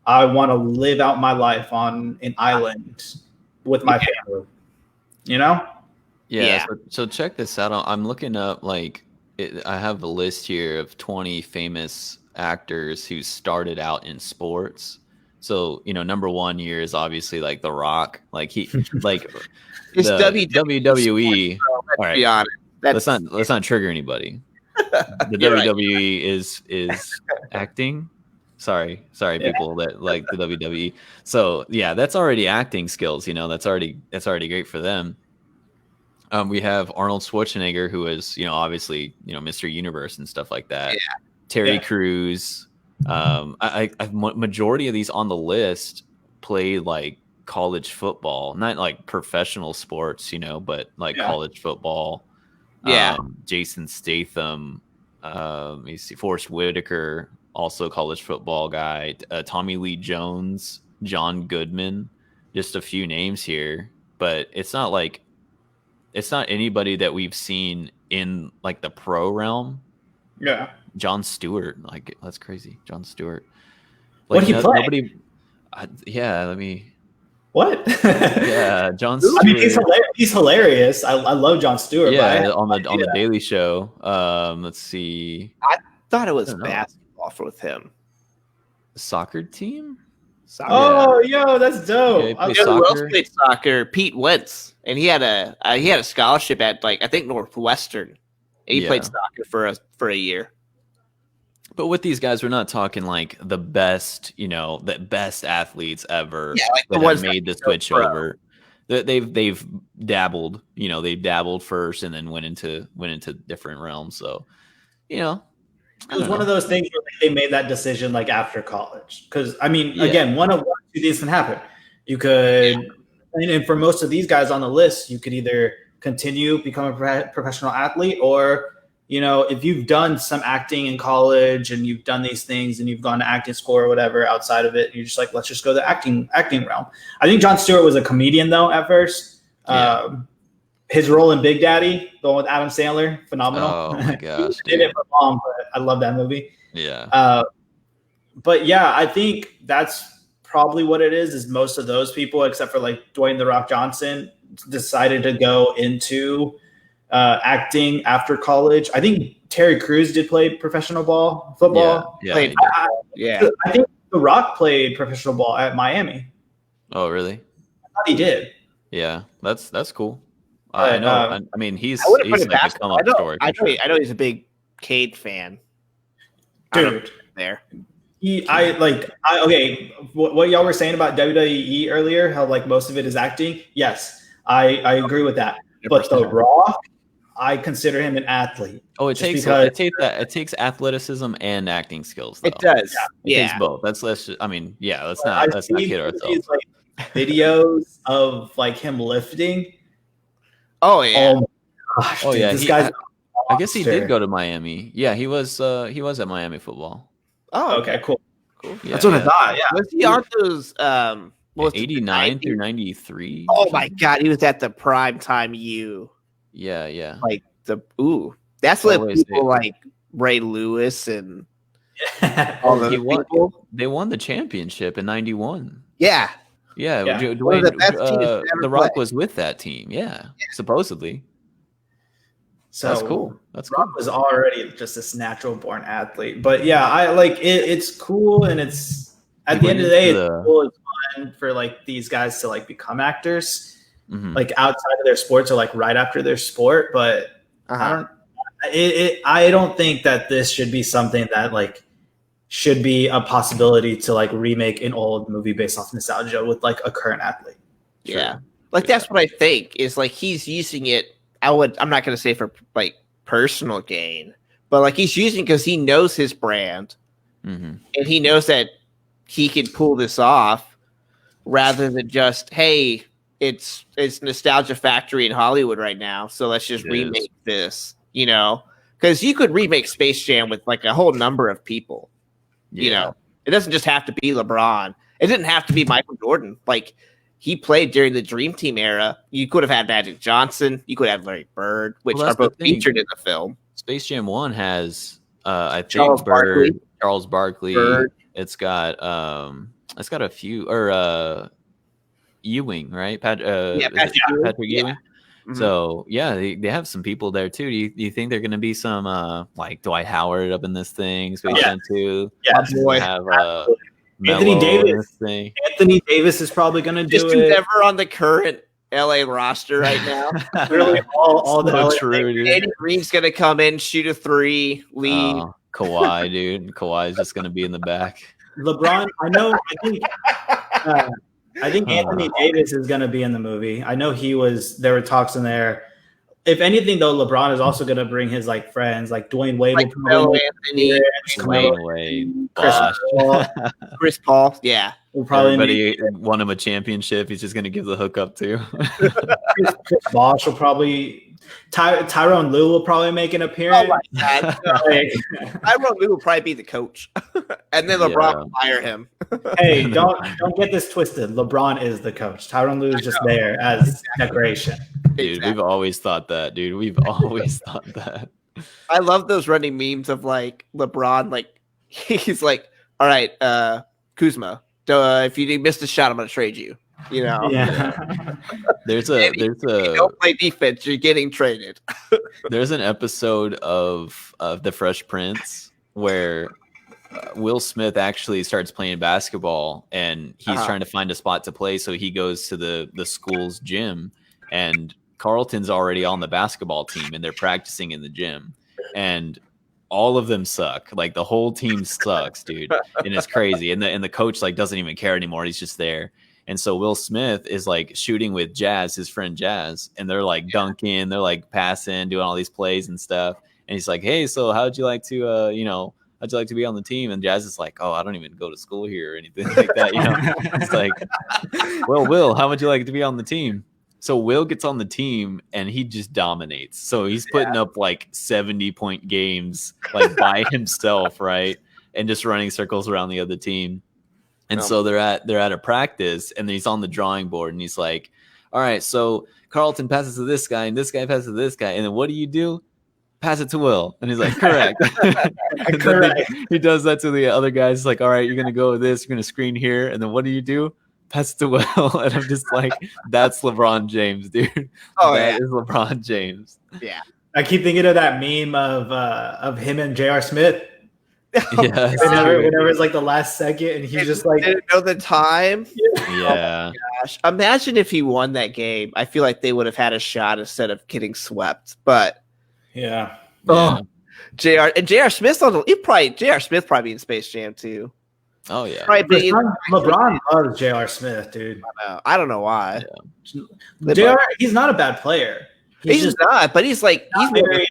I want to live out my life on an island with my family. You know? Yeah. So check this out. I'm looking up I have a list here of 20 famous actors who started out in sports. So, number one here is obviously like The Rock. Like he like it's the WWE. Let's all right. be honest. Let's not trigger anybody. The WWE is acting. Sorry, people that like the WWE. So yeah, that's already acting skills. That's already great for them. We have Arnold Schwarzenegger, who is obviously Mr. Universe and stuff like that. Yeah. Terry Crews. Majority of these on the list play like college football, not like professional sports, but like college football. Yeah. Jason Statham. You see Forrest Whitaker, also college football guy. Tommy Lee Jones, John Goodman. Just a few names here, but it's not anybody that we've seen in like the pro realm. Yeah. Jon Stewart, like that's crazy. Jon Stewart. Like, what did he play? Nobody. Let me. What? Yeah, Jon Stewart. I mean, he's hilarious. I love Jon Stewart. Yeah, on the Daily Show. Let's see. I thought it was basketball with him. Soccer team. Yo, that's dope. Who else played soccer? Pete Wentz, and he had a scholarship at I think Northwestern. And he played soccer for a year. But with these guys, we're not talking like the best, the best athletes ever that have made the switch over. They've dabbled, they dabbled first and then went into different realms. So, it was one of those things where they made that decision after college. Because again, one of two things can happen. You could, and for most of these guys on the list, you could either continue become a professional athlete, or if you've done some acting in college and you've done these things and you've gone to acting school or whatever outside of it, you're just like, let's just go the acting realm. I think Jon Stewart was a comedian though at first. His role in Big Daddy, the one with Adam Sandler, phenomenal. Oh my gosh, did it for long, but I love that movie. Yeah. But yeah, I think that's probably what it is most of those people, except for Dwayne "The Rock" Johnson, decided to go into acting after college. I think Terry Crews did play professional football. Yeah. I think The Rock played professional ball at Miami. Oh, really? I thought he did. Yeah, that's cool. But, I know. I mean, he's like a come up story. I know he's a big Cade fan, dude. There. What y'all were saying about WWE earlier, how most of it is acting. Yes, I agree with that. But The Rock, I consider him an athlete. Oh, it takes athleticism and acting skills, though. It does. It takes both. Let's not kid ourselves. Videos of him lifting. Oh yeah. Oh gosh, dude, yeah. This guy's I guess he did go to Miami. Yeah, he was at Miami football. Oh, okay, cool. Yeah, that's what I thought. Yeah. Was he on those 89 through 93? Oh my god, he was at the prime time U. Yeah. That's what people like Ray Lewis and all the people. They won the championship in 91. Yeah. Yeah. Dwayne, The Rock was with that team. Yeah. Supposedly. So that's cool. Rock was already just this natural born athlete. But yeah, I it's cool, and it's at the end of the day, it's cool. It's fun for these guys to become actors, outside of their sports or right after their sport. But I don't think that this should be something that should be a possibility to remake an old movie based off nostalgia with a current athlete. Yeah. That's what I think is he's using it. I'm not going to say for personal gain, but he's using because he knows his brand and he knows that he can pull this off rather than just, hey, it's Nostalgia Factory in Hollywood right now, so let's just remake this, because you could remake Space Jam with a whole number of people. It doesn't just have to be LeBron. It didn't have to be Michael Jordan. he played during the Dream Team era. You could have had Magic Johnson. You could have Larry Bird, which are both featured in the film. Space Jam 1 has, I think, Charles Barkley. Bird. It's got a few, or Ewing, right? Patrick Ewing. Mm-hmm. So yeah, they have some people there too. Do you think they're going to be some like Dwight Howard up in this thing? Space Jam 2. Yeah, have Anthony Davis. Anthony Davis is probably going to do it. Never on the current LA roster right now. Really, all the LA. True, Andy Green's going to come in, shoot a 3, lead. Kawhi, dude. Kawhi's just going to be in the back. LeBron, I think Anthony Davis is going to be in the movie. I know there were talks in there. If anything, though, LeBron is also going to bring his like friends, like Dwayne Wade, like Anthony, Dwayne Wade, Chris Paul. Yeah, we'll probably everybody won him a championship. He's just going to give the hookup to. Chris Bosh will probably. Tyronn Lue will probably make an appearance. Oh my God. Tyronn Lue will probably be the coach, and then LeBron will hire him. Hey, don't get this twisted. LeBron is the coach. Tyronn Lue is just there as decoration. Dude, exactly. We've always thought that. Dude, we've always thought that. I love those running memes of like LeBron, like he's like, "All right, Kuzma, if you missed a shot, I'm going to trade you." You know, there's a you don't play defense, you're getting traded. There's an episode of The Fresh Prince where Will Smith actually starts playing basketball, and he's trying to find a spot to play, so he goes to the school's gym, and Carlton's already on the basketball team, and they're practicing in the gym, and all of them suck. Like the whole team sucks, dude, and it's crazy. And the coach like doesn't even care anymore. He's just there. And so Will Smith is like shooting with Jazz, his friend Jazz, and they're like dunking, they're like passing, doing all these plays and stuff. And he's like, "Hey, so how'd you like to, how'd you like to be on the team?" And Jazz is like, "Oh, I don't even go to school here or anything like that." It's like, "Well, Will, how would you like to be on the team?" So Will gets on the team and he just dominates. So he's putting up like 70-point games like by himself, right? And just running circles around the other team. And so they're at a practice, and he's on the drawing board, and he's like, "All right, so Carlton passes to this guy, and this guy passes to this guy, and then what do you do? Pass it to Will." And he's like, "Correct." Correct. He does that to the other guys. He's like, "All right, you're gonna go with this. You're gonna screen here, and then what do you do? Pass it to Will." And I'm just like, "That's LeBron James, dude. That is LeBron James." Yeah, I keep thinking of that meme of him and J.R. Smith. Yeah, whenever it's like the last second, and he's just like, didn't know the time. Yeah. Oh gosh, imagine if he won that game. I feel like they would have had a shot instead of getting swept. But J.R. Smith's on the. J.R. Smith probably in Space Jam too. Oh yeah, LeBron loves J.R. Smith, dude. I don't know why. Yeah. J.R. He's not a bad player. He's just not, but he's very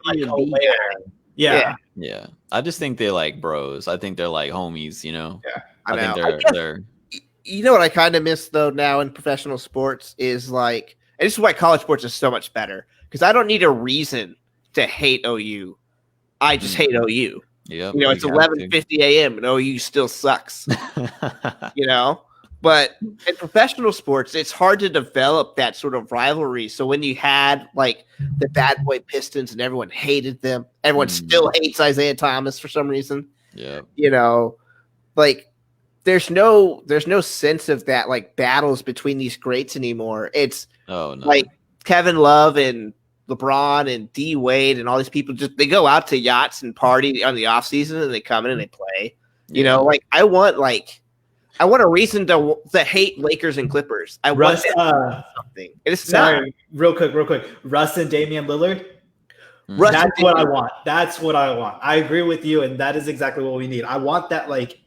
Yeah. I just think they like bros. I think they're like homies, you know. Yeah, I think they're. You know what I kind of miss though now in professional sports is like, and this is why college sports is so much better because I don't need a reason to hate OU. I just hate OU. Yeah, it's 11:50 a.m. and OU still sucks. But in professional sports, it's hard to develop that sort of rivalry. So when you had like the Bad Boy Pistons and everyone hated them, everyone still hates Isaiah Thomas for some reason. Yeah. Like there's no sense of that like battles between these greats anymore. It's like Kevin Love and LeBron and D Wade and all these people they go out to yachts and party on the off season and they come in and they play. Like I want a reason to hate Lakers and Clippers. I want something. It's real quick. Russ and Damian Lillard. That's what I want. That's what I want. I agree with you, and that is exactly what we need. I want that like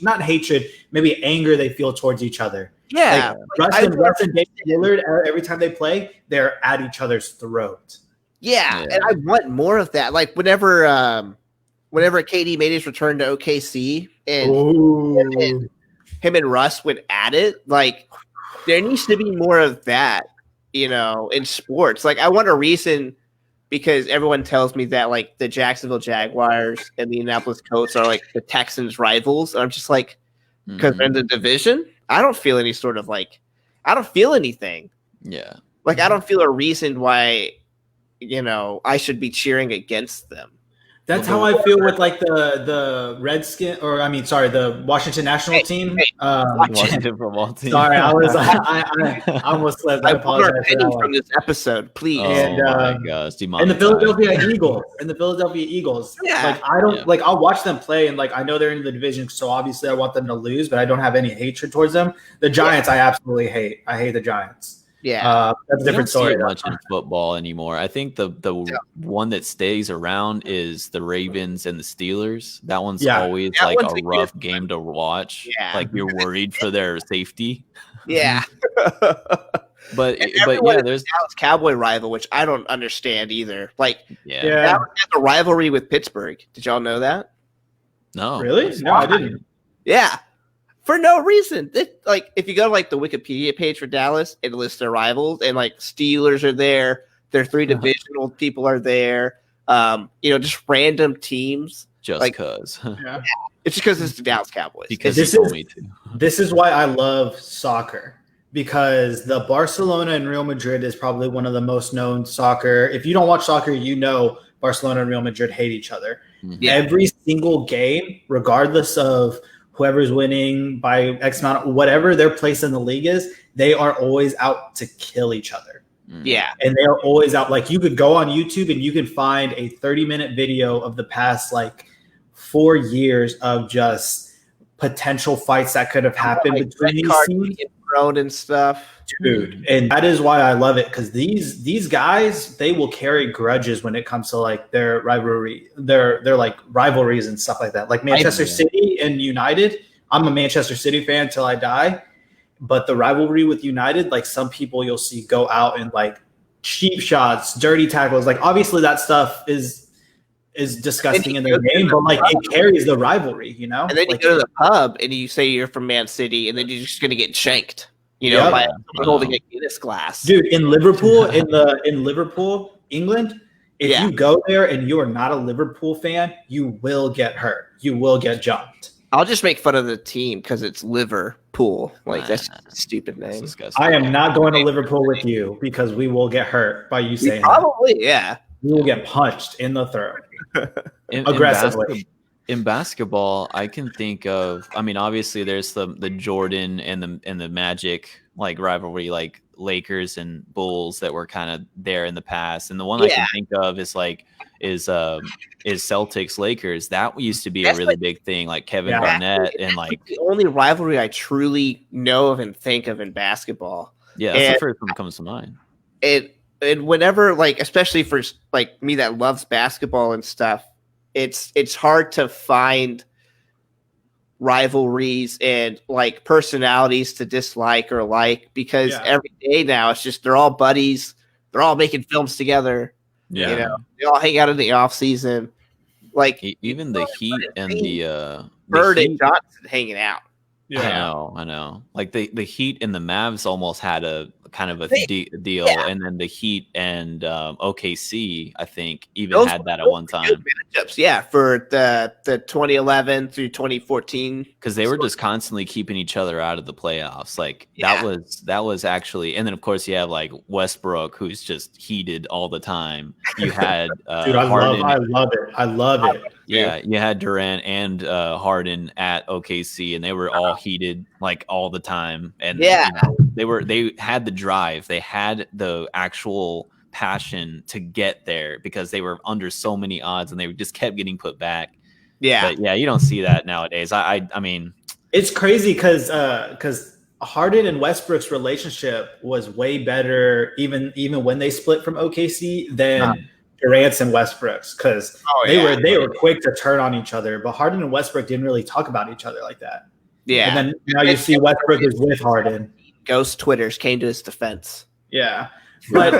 not hatred, maybe anger they feel towards each other. Yeah, Russ and Damian Lillard, every time they play, they're at each other's throat. Yeah, and I want more of that. Like whenever KD made his return to OKC and him and Russ went at it, like there needs to be more of that, in sports. Like I want a reason because everyone tells me that like the Jacksonville Jaguars and the Indianapolis Colts are like the Texans rivals. And I'm just like, because they're in the division, I don't feel any sort of like I don't feel anything. Yeah. Like, I don't feel a reason why, I should be cheering against them. That's how I feel with like the Redskin, the Washington national team. Washington football team. Sorry, I almost slipped. I apologize for that one. From this episode, please. And, my gosh, and the Philadelphia Eagles. Yeah. Like I don't like. I'll watch them play, and like I know they're in the division, so obviously I want them to lose, but I don't have any hatred towards them. The Giants, I absolutely hate. I hate the Giants. Yeah, that's a different story. See much in football anymore. I think the one that stays around is the Ravens and the Steelers. That one's always like a rough game to watch. Yeah. Like you're worried for their safety. Yeah. But there's Dallas Cowboy rival, which I don't understand either. Like, that has a rivalry with Pittsburgh. Did y'all know that? No, really? No, I didn't. Yeah. For no reason. Like, if you go to like the Wikipedia page for Dallas, it lists their rivals, and like Steelers are there. Their 3 divisional people are there. Just random teams. Just because. Yeah. It's just because it's the Dallas Cowboys. Because this is why I love soccer. Because the Barcelona and Real Madrid is probably one of the most known soccer. If you don't watch soccer, Barcelona and Real Madrid hate each other. Yeah. Every single game, regardless of whoever's winning by X amount, whatever their place in the league is, they are always out to kill each other. Yeah. And they are always out. Like, you could go on YouTube and you can find a 30-minute video of the past, 4 years of just potential fights that could have happened between these teams. Thrown and stuff. Dude. And that is why I love it, because these guys, they will carry grudges when it comes to their rivalry, their rivalries and stuff like that. Like Manchester City and United. I'm a Manchester City fan till I die. But the rivalry with United, some people you'll see go out and cheap shots, dirty tackles. Obviously that stuff is disgusting in their game, but it carries the rivalry, And then you go to the pub and you say you're from Man City, and then you're just going to get shanked, by holding a Guinness glass. Dude, in Liverpool, in Liverpool, England, if you go there and you are not a Liverpool fan, you will get hurt. You will get jumped. I'll just make fun of the team because it's Liverpool. That's just a stupid name. I am not going to Liverpool with you because we will get hurt by you saying probably, that. We will get punched in the throat. Aggressively. In basketball, I can think of. Obviously, there's the Jordan and the Magic rivalry, Lakers and Bulls that were kind of there in the past. And the one I can think of is Celtics Lakers. That used to be a really big thing, Kevin Garnett and the only rivalry I truly know of and think of in basketball. Yeah, that's the first one that comes to mind. And whenever, especially for me that loves basketball and stuff, it's hard to find rivalries and personalities to dislike or because every day now it's just they're all buddies, they're all making films together. Yeah, they all hang out in the off season. Even the Heat and the Bird and Johnson hanging out. Yeah, I know. The Heat and the Mavs almost had a kind of a deal, and then the Heat and OKC, I think, even had that at one time. Matchups, for the 2011 through 2014, because they were just constantly keeping each other out of the playoffs. That was actually, and then of course you have Westbrook, who's just heated all the time. You had dude, I love it. Yeah, you had Durant and Harden at OKC, and they were all heated all the time. And they had the drive, they had the actual passion to get there because they were under so many odds, and they just kept getting put back. Yeah, but you don't see that nowadays. I mean, it's crazy because Harden and Westbrook's relationship was way better even when they split from OKC than Durant's and Westbrook's, because they were quick to turn on each other, but Harden and Westbrook didn't really talk about each other like that. Yeah, and then now you see Westbrook is with Harden. Ghost Twitters came to his defense. Yeah, but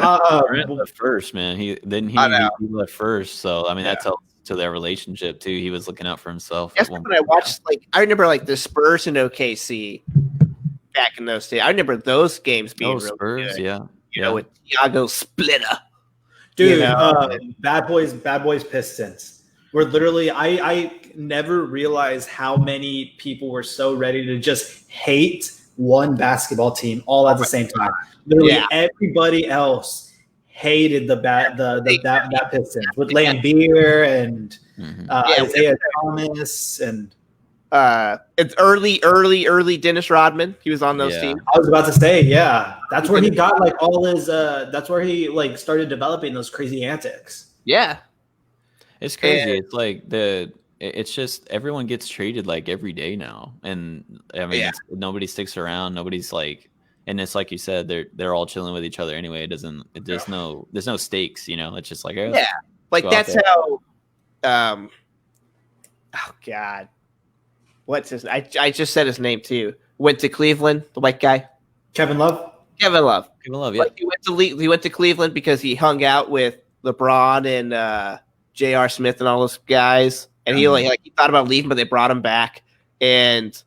Durant left first, man. He left first, so that tells to their relationship too. He was looking out for himself. That's when I watched. I remember the Spurs and OKC back in those days. I remember those games being really Spurs, good. With Thiago Splitter. Dude, Bad Boys Pistons. We're literally, I never realized how many people were so ready to just hate one basketball team all at the same time. Literally everybody else hated that Pistons with Lambeer and Isaiah Thomas and it's early Dennis Rodman. He was on those teams. I was about to say, that's where he got like all his. That's where he like started developing those crazy antics. Yeah, it's crazy. It's like it's just everyone gets traded like every day now, and I mean nobody sticks around. Nobody's like, and it's like you said, they're all chilling with each other anyway. There's no stakes, you know. It's just like like that's how. Oh God. What's his? I just said his name too. Went to Cleveland, the white guy. Kevin Love. Yeah. Like he went to Cleveland because he hung out with LeBron and J.R. Smith and all those guys, and he he thought about leaving, but they brought him back, and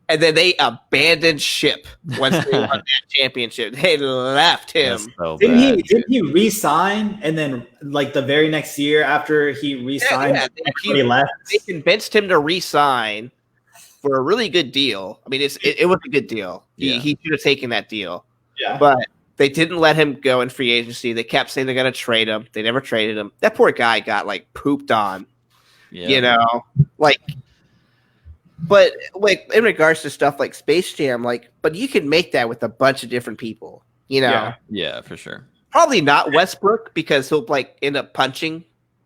and then they abandoned ship once they won that championship. They left him. So didn't he re-sign? And then, like the very next year after he re-signed, he left. They convinced him to re-sign for a really good deal. I mean, it was a good deal. He should have taken that deal. Yeah, but they didn't let him go in free agency. They kept saying they're going to trade him. They never traded him. That poor guy got like pooped on. You know, like. But like in regards to stuff like Space Jam, but you can make that with a bunch of different people, you know? Yeah, for sure. Probably not Westbrook because he'll end up punching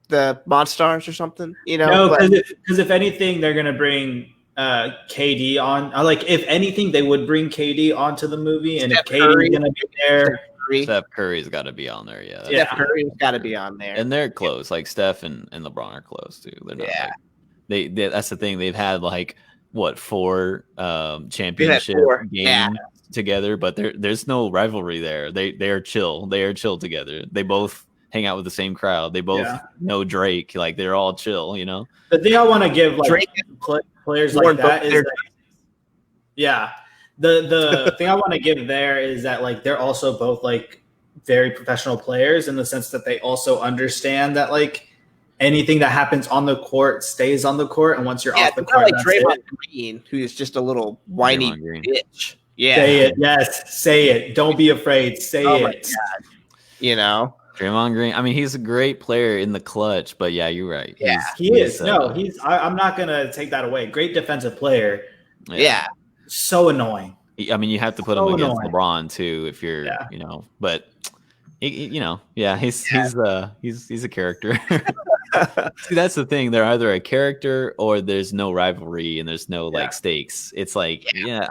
the Monstars or something, you know? No, because if anything, they're gonna bring KD on. If anything, they would bring KD onto the movie, and if KD's gonna be there, Steph Curry's got to be on there. Steph Curry's got to be on there, and they're close. Like Steph and LeBron are close too. They're not They that's the thing. They've had four championship games together, but there's no rivalry there. They are chill. They are chill together. They both hang out with the same crowd. They both know Drake. Like they're all chill, you know. The thing I want to give Drake players like that is the thing I want to give there is that they're also both very professional players in the sense that they also understand that anything that happens on the court stays on the court, and once you're off the court, like Draymond Green, who is just a little whiny bitch. Yeah, say it. Yes, say it. Don't be afraid. Say it. My God. You know, Draymond Green. I mean, he's a great player in the clutch, but yeah, you're right. Yeah, he is. I'm not gonna take that away. Great defensive player. Yeah. So annoying. I mean, you have to put him against LeBron too, if you're, you know, but. He's a character. See, that's the thing. They're either a character or there's no rivalry and there's no stakes. It's I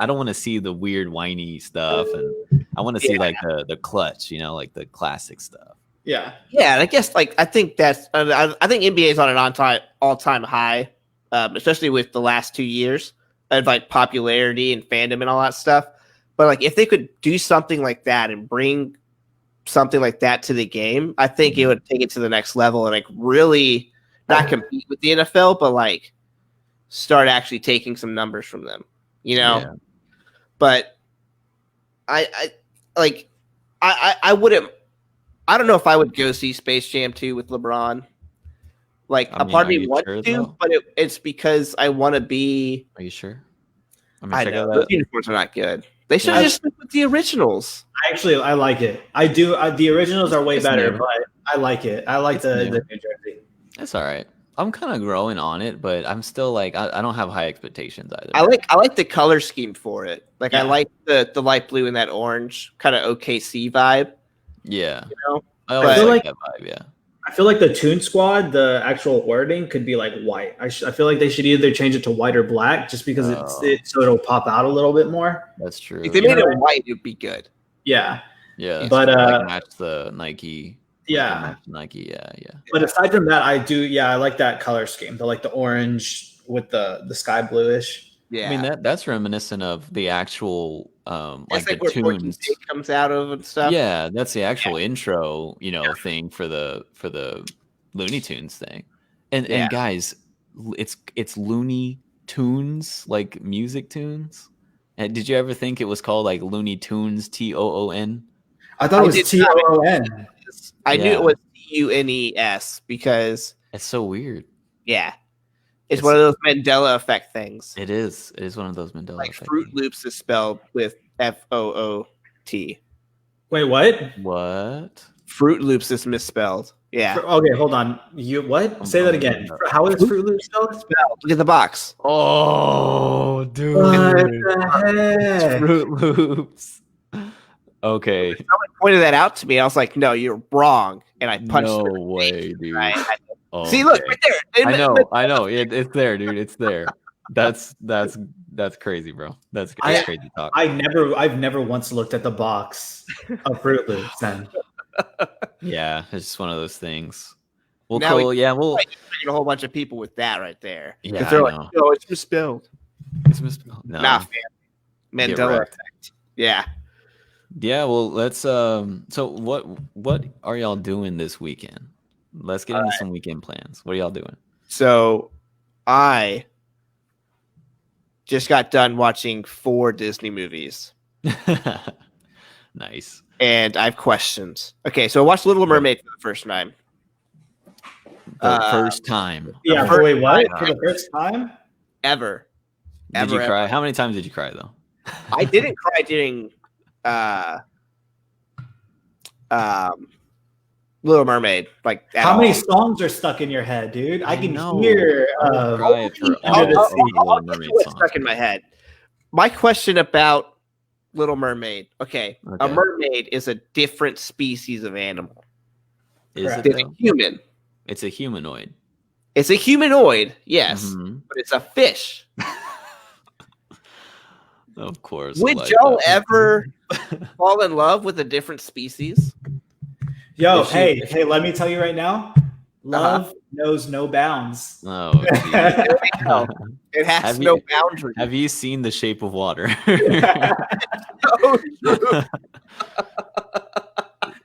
don't want to see the weird whiny stuff, and I want to see the clutch, you know, the classic stuff. Yeah, and I guess I think that's I think NBA is on an all-time high, especially with the last 2 years of popularity and fandom and all that stuff. But if they could do something like that and bring something like that to the game, I think it would take it to the next level and really not compete with the NFL, but start actually taking some numbers from them, you know? Yeah. But I wouldn't, I don't know if I would go see Space Jam 2 with LeBron. A part of me wants to, but it's because I want to be. Are you sure? I know the uniforms are not good. They should have just stick with the originals. I like it. I do. The originals are way better, but I like it. I like the New Jersey. That's all right. I'm kind of growing on it, but I'm still I don't have high expectations either. I like the color scheme for it. I like the light blue and that orange kind of OKC vibe. Yeah. You know? I always like that vibe, yeah. I feel like the Toon Squad, the actual wording could be white. I feel like they should either change it to white or black just because so it'll pop out a little bit more. That's true. If they made it white, it'd be good. Yeah. Yeah. But match the Nike. Yeah. Nike, yeah. But aside from that, I like that color scheme. The orange with the sky bluish. Yeah. I mean that's reminiscent of the actual the tunes comes out of and stuff. Yeah, that's the actual intro, thing for the Looney Tunes thing. And guys, it's Looney Tunes, music tunes. And did you ever think it was called Looney Tunes TOON? I thought it was TOON. I knew it was TUNES because it's so weird. Yeah. It's one of those Mandela effect things. It is. It is one of those Mandela Like effect Fruit things. Loops is spelled with FOOT. Wait, what? What? Fruit Loops is misspelled. Yeah. Okay, hold on. You what? Say that again. How is Fruit Loops spelled? Look at the box. Oh, dude. What the heck? Fruit Loops. Okay. Someone pointed that out to me. I was like, "No, you're wrong," and I punched. No her in the way, face, dude. right? Oh, See, look right there. I know. It's there, dude. It's there. That's crazy, bro. That's crazy talk. I've never once looked at the box of Fruit Loops. Then Yeah, it's just one of those things. Well, Now cool. Yeah, we'll Triggered a whole bunch of people with that right there. Yeah, they're I like, know. "No, it's misspelled." It's misspelled. No. Nah, man. Get Mandela wrecked. effect. Yeah. Yeah, well, let's so what are y'all doing this weekend? Let's get into some weekend plans. What are y'all doing? So, I just got done watching 4 Disney movies, Nice. and I have questions. Okay, so I watched Little Mermaid for the first time. The first time yeah. first Wait, what? time. For the first time? Ever. did you cry? How many times did you cry though? I didn't cry during Little Mermaid. Like, at How all. many songs are stuck in your head, dude? I can know. hear. Cry for I'll all Under the of Sea. the Little I'll get to Mermaid what's songs. stuck in my head. My question about Little Mermaid. Okay, a Okay. mermaid is a different species of animal Is it than a though? human. It's a humanoid. It's a humanoid, yes, Mhm. but it's a fish. Of course. Would like y'all that. ever fall in love with a different species? Yo, If she- hey, let me tell you right now. Love knows no bounds. Oh, geez. No, it has Have no you- boundaries. Have you seen The Shape of Water?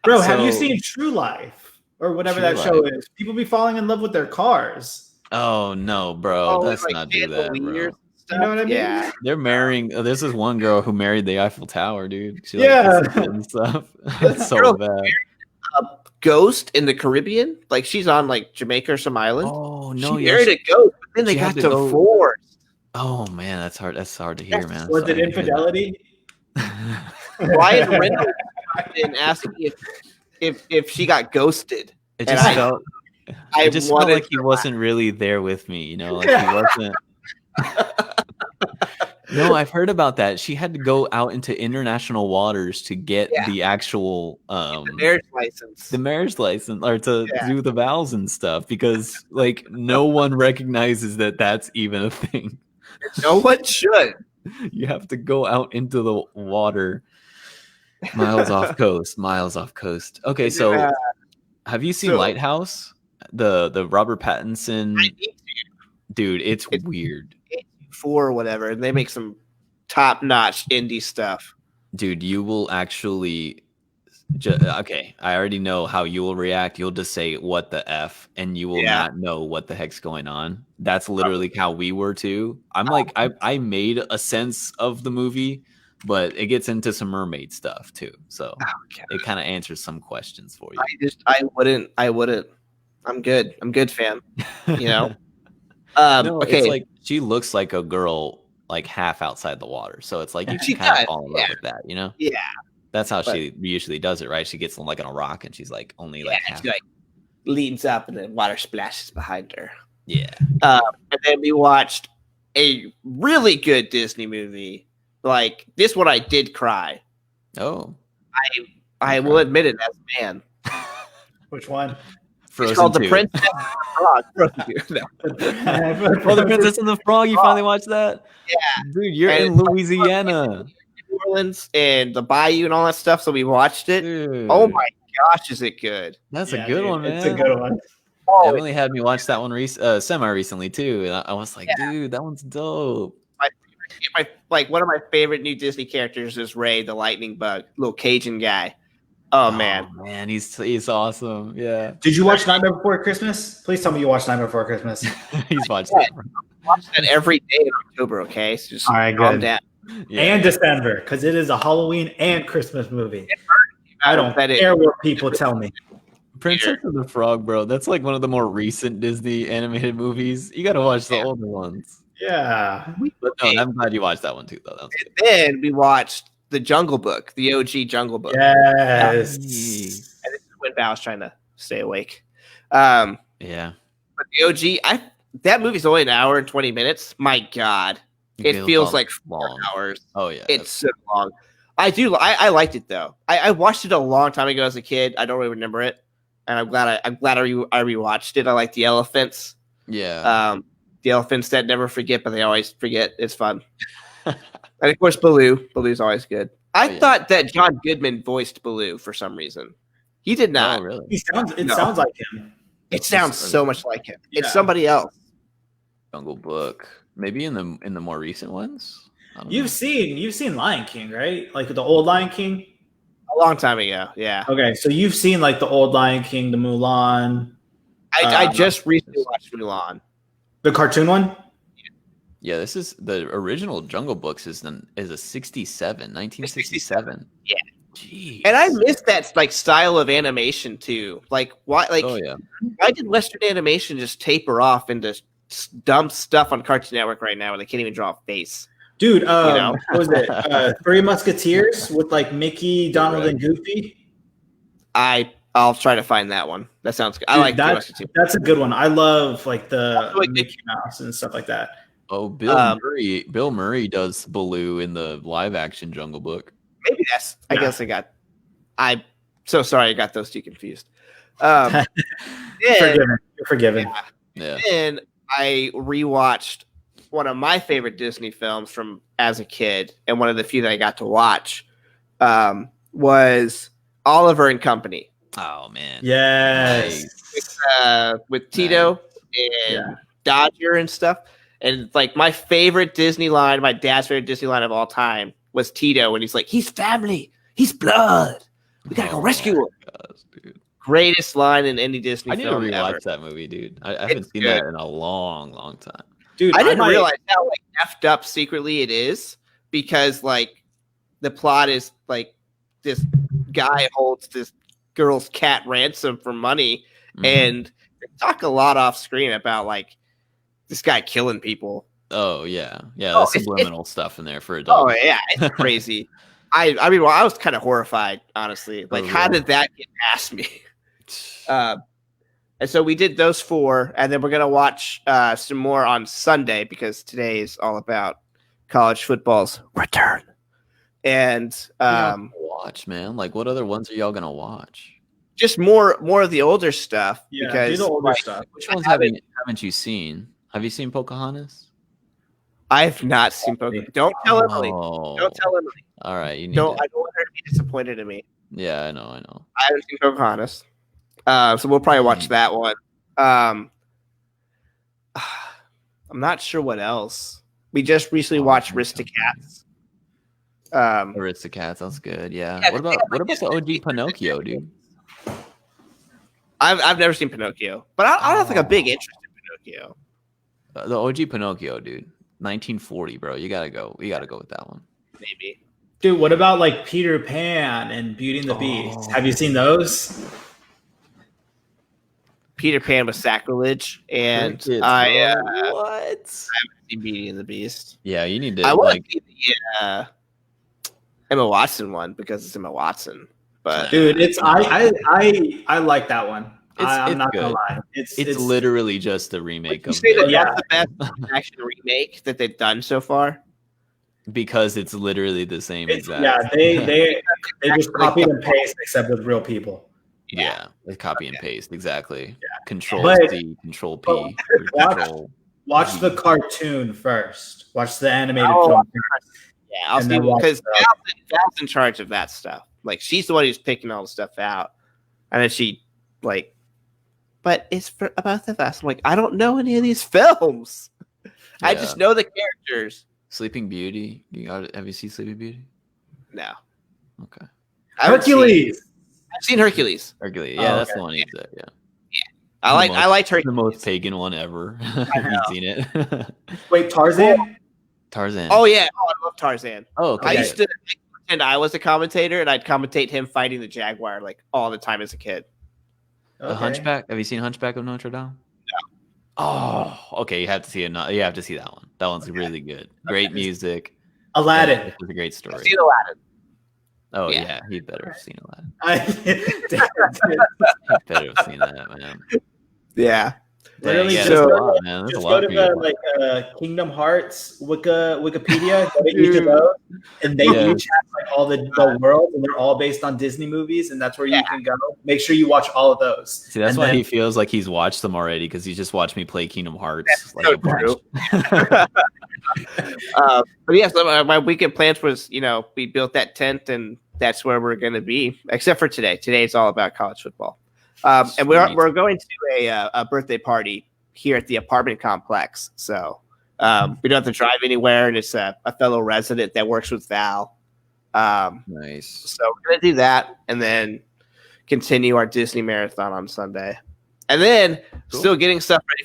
Bro, have you So- seen True Life or whatever True that show Life. is? People be falling in love with their cars. Oh no, bro. Oh, Let's like not do that, chandeliers bro. and You know what I mean? Yeah. They're marrying. There's this one girl who married the Eiffel Tower, dude. She, Yeah. kisses it and stuff. It's so Girl, bad. Ghost in the Caribbean, like she's on like Jamaica or some island. Oh She no, yeah. married a ghost, but then they she got had to go- divorced. Oh man, that's hard. That's hard to hear, man. I'm Was sorry it to hear infidelity? that. Ryan Reynolds and asked me if she got ghosted. It And just I- felt. I It just felt wanted like he wasn't really there with me. You know, like he wasn't. No, I've heard about that. She had to go out into international waters to get Yeah. the actual the marriage license. the marriage license or to Yeah. do the vows and stuff because like no one recognizes that that's even a thing. No one should. You have to go out into the water miles off coast. Okay, so Yeah. have you seen So- Lighthouse? The Robert Pattinson I need to dude, it's It's- weird. 4 or whatever, and they make some top-notch indie stuff. Dude, you will actually okay, I already know how you will react. You'll just say what the F and you will Yeah. not know what the heck's going on. That's literally how we were too. I'm like I made a sense of the movie, but it gets into some mermaid stuff too. So it kind of answers some questions for you. I wouldn't. I'm good, fam. You know. No, Okay. it's like she looks like a girl like half outside the water. So it's like you She can kind does, of fall in love yeah. with that, you know? Yeah. That's how But- she usually does it, right? She gets like on a rock and she's like only like half. She like leans up and then water splashes behind her. Yeah. And then we watched a really good Disney movie. Like this one, I did cry. Oh. I will admit it as a man. Which one? Frozen It's called 2. The Princess and the Frog. Frozen 2. No. Oh, The Princess and the Frog. You finally watched that? Yeah. Dude, you're And in it's like Louisiana. New Orleans and the Bayou and all that stuff. So we watched it. Dude, Oh my gosh, is it good? That's Yeah, a good dude, one, man. It's a good one. Oh, Emily had me watch that one semi recently too, and I was like, dude, that one's dope. one of my favorite new Disney characters is Ray, the lightning bug, little Cajun guy. Oh man, man, he's awesome. Yeah, Did you watch Nightmare Before Christmas? Please tell me you watched Nightmare Before Christmas. he's watched that. watch that every day in October. Okay, so just All right, calm good. down. Yeah. And December, because it is a Halloween and Christmas movie. I don't bet it- care what people tell me. Princess and the Frog, bro. That's like one of the more recent Disney animated movies. You got to watch the older ones. Yeah. But no, I'm glad you watched that one too, though. That was good. Then we watched the Jungle Book, the OG Jungle Book. Yes. And this is when I was trying to stay awake. Yeah. But the OG, that movie's only an hour and 20 minutes. My God. It feels like 4 hours. Oh, yeah. It's so long. I liked it, though. I watched it a long time ago as a kid. I don't really remember it. And I'm glad I rewatched it. I like the elephants. Yeah. The elephants that never forget, but they always forget. It's fun. And of course, Baloo. Baloo's always good. I thought that John Goodman voiced Baloo for some reason. He did not. Oh, really? It sounds like him. It sounds so much like him. Yeah. It's somebody else. Jungle Book. Maybe in the more recent ones. You've seen Lion King, right? Like the old Lion King. A long time ago, yeah. Okay, so you've seen like the old Lion King, the Mulan. I just recently watched Mulan. The cartoon one? Yeah, this is the original Jungle Books is a 1967. Yeah. Jeez. And I miss that like style of animation too. Like why why did Western animation just taper off into dumb stuff on Cartoon Network right now where they can't even draw a face? Dude, what was it? Three Musketeers with like Mickey, Donald, and Goofy. I'll try to find that one. That sounds good. Dude, I like that. That's a good one. I love like the Mickey Mouse and stuff like that. Oh, Bill Murray does Baloo in the live action Jungle Book. Maybe that's. I guess I'm so sorry. I got those two confused. You're forgiven. Yeah. Then I rewatched one of my favorite Disney films from as a kid, and one of the few that I got to watch was Oliver and Company. Oh man, yes, with Tito and Dodger and stuff. And like my favorite Disney line, my dad's favorite Disney line of all time was Tito when he's like, "He's family, he's blood. We gotta go rescue him." Gosh, dude. Greatest line in any Disney film. I need to rewatch that movie, dude. I haven't seen that in a long, long time. Dude, I didn't realize how like effed up secretly it is, because like the plot is like this guy holds this girl's cat ransom for money, and they talk a lot off screen about like this guy killing people. Oh yeah, there's subliminal stuff in there for adults. Oh yeah, it's crazy. I mean, I was kind of horrified, honestly. Like, how did that get past me? And so we did those 4, and then we're gonna watch some more on Sunday because today is all about college football's return. And watch, man. Like, what other ones are y'all gonna watch? Just more of the older stuff. Yeah, because the older stuff. Which ones haven't you seen? Have you seen Pocahontas? I've not seen Pocahontas. Don't tell Emily. Don't tell Emily. All right, you need. I don't want her to be disappointed in me. Yeah, I know. I haven't seen Pocahontas. So we'll probably watch that one. I'm not sure what else. We just recently watched Aristocats. Aristocats, that's good. Yeah. What about the OG Pinocchio, dude? I've never seen Pinocchio, but I don't have like a big interest in Pinocchio. The OG Pinocchio, dude. 1940, bro. You gotta go. We gotta go with that one. Maybe. Dude, what about like Peter Pan and Beauty and the Beast? Have you seen those? Peter Pan was sacrilege, and I haven't seen Beauty and the Beast. Yeah, you need to. I want to see the Emma Watson one because it's Emma Watson. But dude, it's I like that one. I'm not gonna lie. It's literally just a remake of. You say that's the best action remake that they've done so far. Because it's literally the same exact. Yeah, they just copy and paste except with real people. Yeah, they copy and paste exactly. Yeah. Control C, Control P. Watch the cartoon first. Watch the animated film. Yeah, I'll see because Val's in charge of that stuff. Like she's the one who's picking all the stuff out, and then she like. But it's for about the vast. I'm like, I don't know any of these films. Yeah. I just know the characters. Sleeping Beauty. Have you seen Sleeping Beauty? No. Okay. Hercules. I've seen Hercules. Hercules. Yeah, that's the one he said. Yeah. I liked Hercules. The most pagan one ever. Have you seen it? Wait, Tarzan? Tarzan. Oh yeah. Oh, I love Tarzan. Oh, okay. I used to pretend I was a commentator, and I'd commentate him fighting the jaguar like all the time as a kid. A Hunchback. Have you seen Hunchback of Notre Dame? Oh, okay. You have to see it. You have to see that one. That one's really good. Great music. Aladdin. It's a great story. I've seen Aladdin. Oh yeah, he better have seen Aladdin. He better have seen that, man. Yeah. Literally, yeah, just there's a go, lot, man. There's just a lot go to the Kingdom Hearts Wikipedia, go to each of those, and they each have like all the worlds, and they're all based on Disney movies, and that's where you can go. Make sure you watch all of those. See, that's why he feels like he's watched them already, because he's just watched me play Kingdom Hearts like a bunch. But yeah, so my weekend plans was, we built that tent, and that's where we're going to be, except for today. Today it's all about college football. And we're going to a birthday party here at the apartment complex. So we don't have to drive anywhere, and it's a fellow resident that works with Val. Nice. So we're going to do that and then continue our Disney marathon on Sunday. And then still getting stuff ready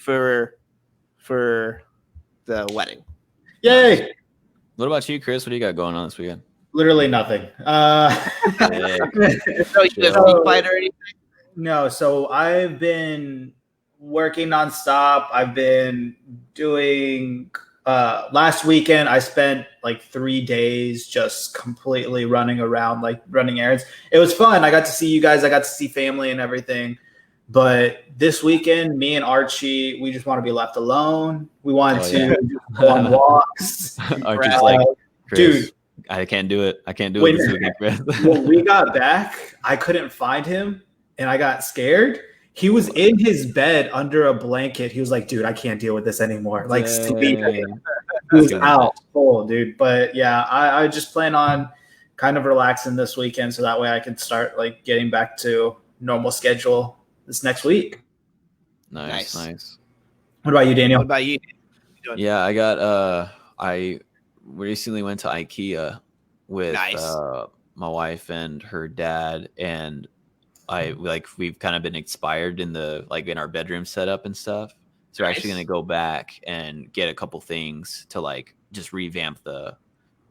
for the wedding. Yay! What about you, Chris? What do you got going on this weekend? Literally nothing. So you guys fight or anything? No, so I've been working nonstop. I've been doing last weekend I spent like 3 days just completely running around, like running errands. It was fun. I got to see you guys, I got to see family and everything. But this weekend, me and Archie, we just want to be left alone. We want to go on walks. Archie's like, Chris, dude, I can't do it. I can't do it this weekend, Chris. When we got back, I couldn't find him. And I got scared. He was in his bed under a blanket. He was like, dude, I can't deal with this anymore. Like, sleeping. He was out cold, dude. But yeah, I just plan on kind of relaxing this weekend, so that way I can start like getting back to normal schedule this next week. Nice. What about you, Daniel? What about you? Yeah, I got I recently went to IKEA with my wife and her dad, and we've kind of been inspired in in our bedroom setup and stuff. So we're actually going to go back and get a couple things to just revamp the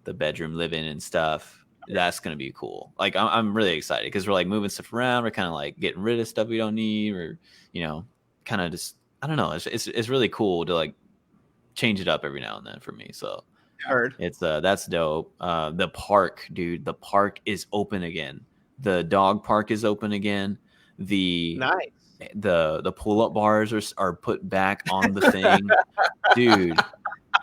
bedroom living and stuff. That's going to be cool. I'm really excited because we're moving stuff around. We're kind of getting rid of stuff we don't need, or, kind of just, I don't know. It's really cool to change it up every now and then for me. So heard it's that's dope. The park, dude, the park is open again. The dog park is open again. The pull-up bars are put back on the thing. Dude,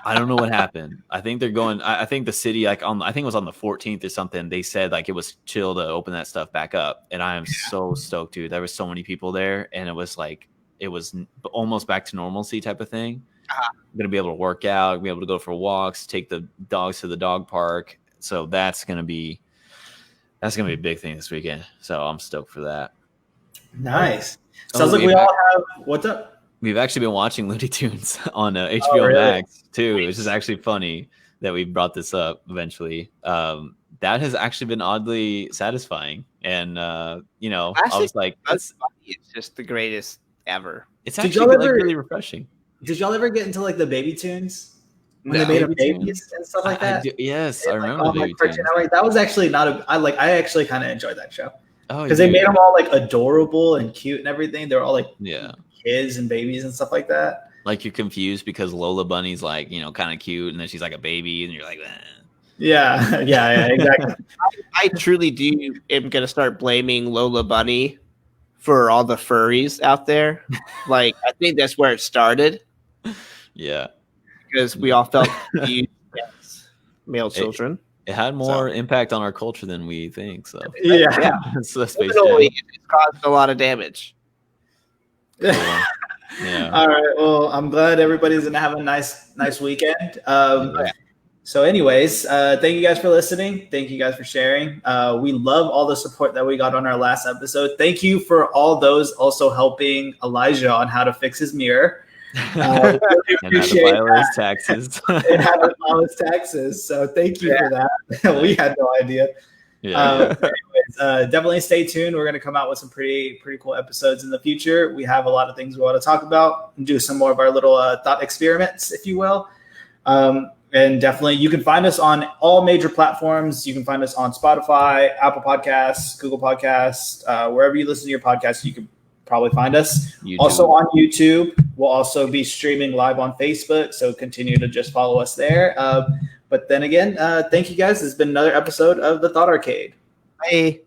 I don't know what happened. I think they're going. I think the city, I think it was on the 14th or something. They said it was chill to open that stuff back up, and I am so stoked, dude. There were so many people there, and it was almost back to normalcy type of thing. I'm gonna be able to work out, be able to go for walks, take the dogs to the dog park. So that's gonna be a big thing this weekend. So I'm stoked for that. Nice. Sounds like we all have. What's up? We've actually been watching Looney Tunes on HBO Max too, which is actually funny that we brought this up eventually. That has actually been oddly satisfying, and I was like, it's just the greatest ever. It's actually really refreshing. Did y'all ever get into the Baby Tunes? When they made up babies and stuff like that? I remember Baby Tunes. That was actually not I actually kind of enjoyed that show. Oh, because they made them all adorable and cute and everything. They were all kids and babies and stuff like that. You're confused because Lola Bunny's kind of cute, and then she's like a baby, and you're like, eh. Yeah, exactly. I truly am gonna start blaming Lola Bunny for all the furries out there. I think that's where it started. Yeah. Because we all felt confused as male children. It had more impact on our culture than we think. So yeah. So it's caused a lot of damage. Yeah. All right. Well, I'm glad everybody's gonna have a nice weekend. So, anyways, thank you guys for listening. Thank you guys for sharing. We love all the support that we got on our last episode. Thank you for all those also helping Elijah on how to fix his mirror. Really and how to file his taxes. And how to file his taxes. So thank you for that. We had no idea. Yeah. Anyways, definitely stay tuned. We're going to come out with some pretty cool episodes in the future. We have a lot of things we want to talk about and do some more of our little thought experiments, if you will. And definitely you can find us on all major platforms. You can find us on Spotify, Apple Podcasts, Google Podcasts, wherever you listen to your podcasts, you can probably find us. YouTube. Also on YouTube. We'll also be streaming live on Facebook, so continue to just follow us there. But then again, thank you guys. This has been another episode of The Thought Arcade. Bye.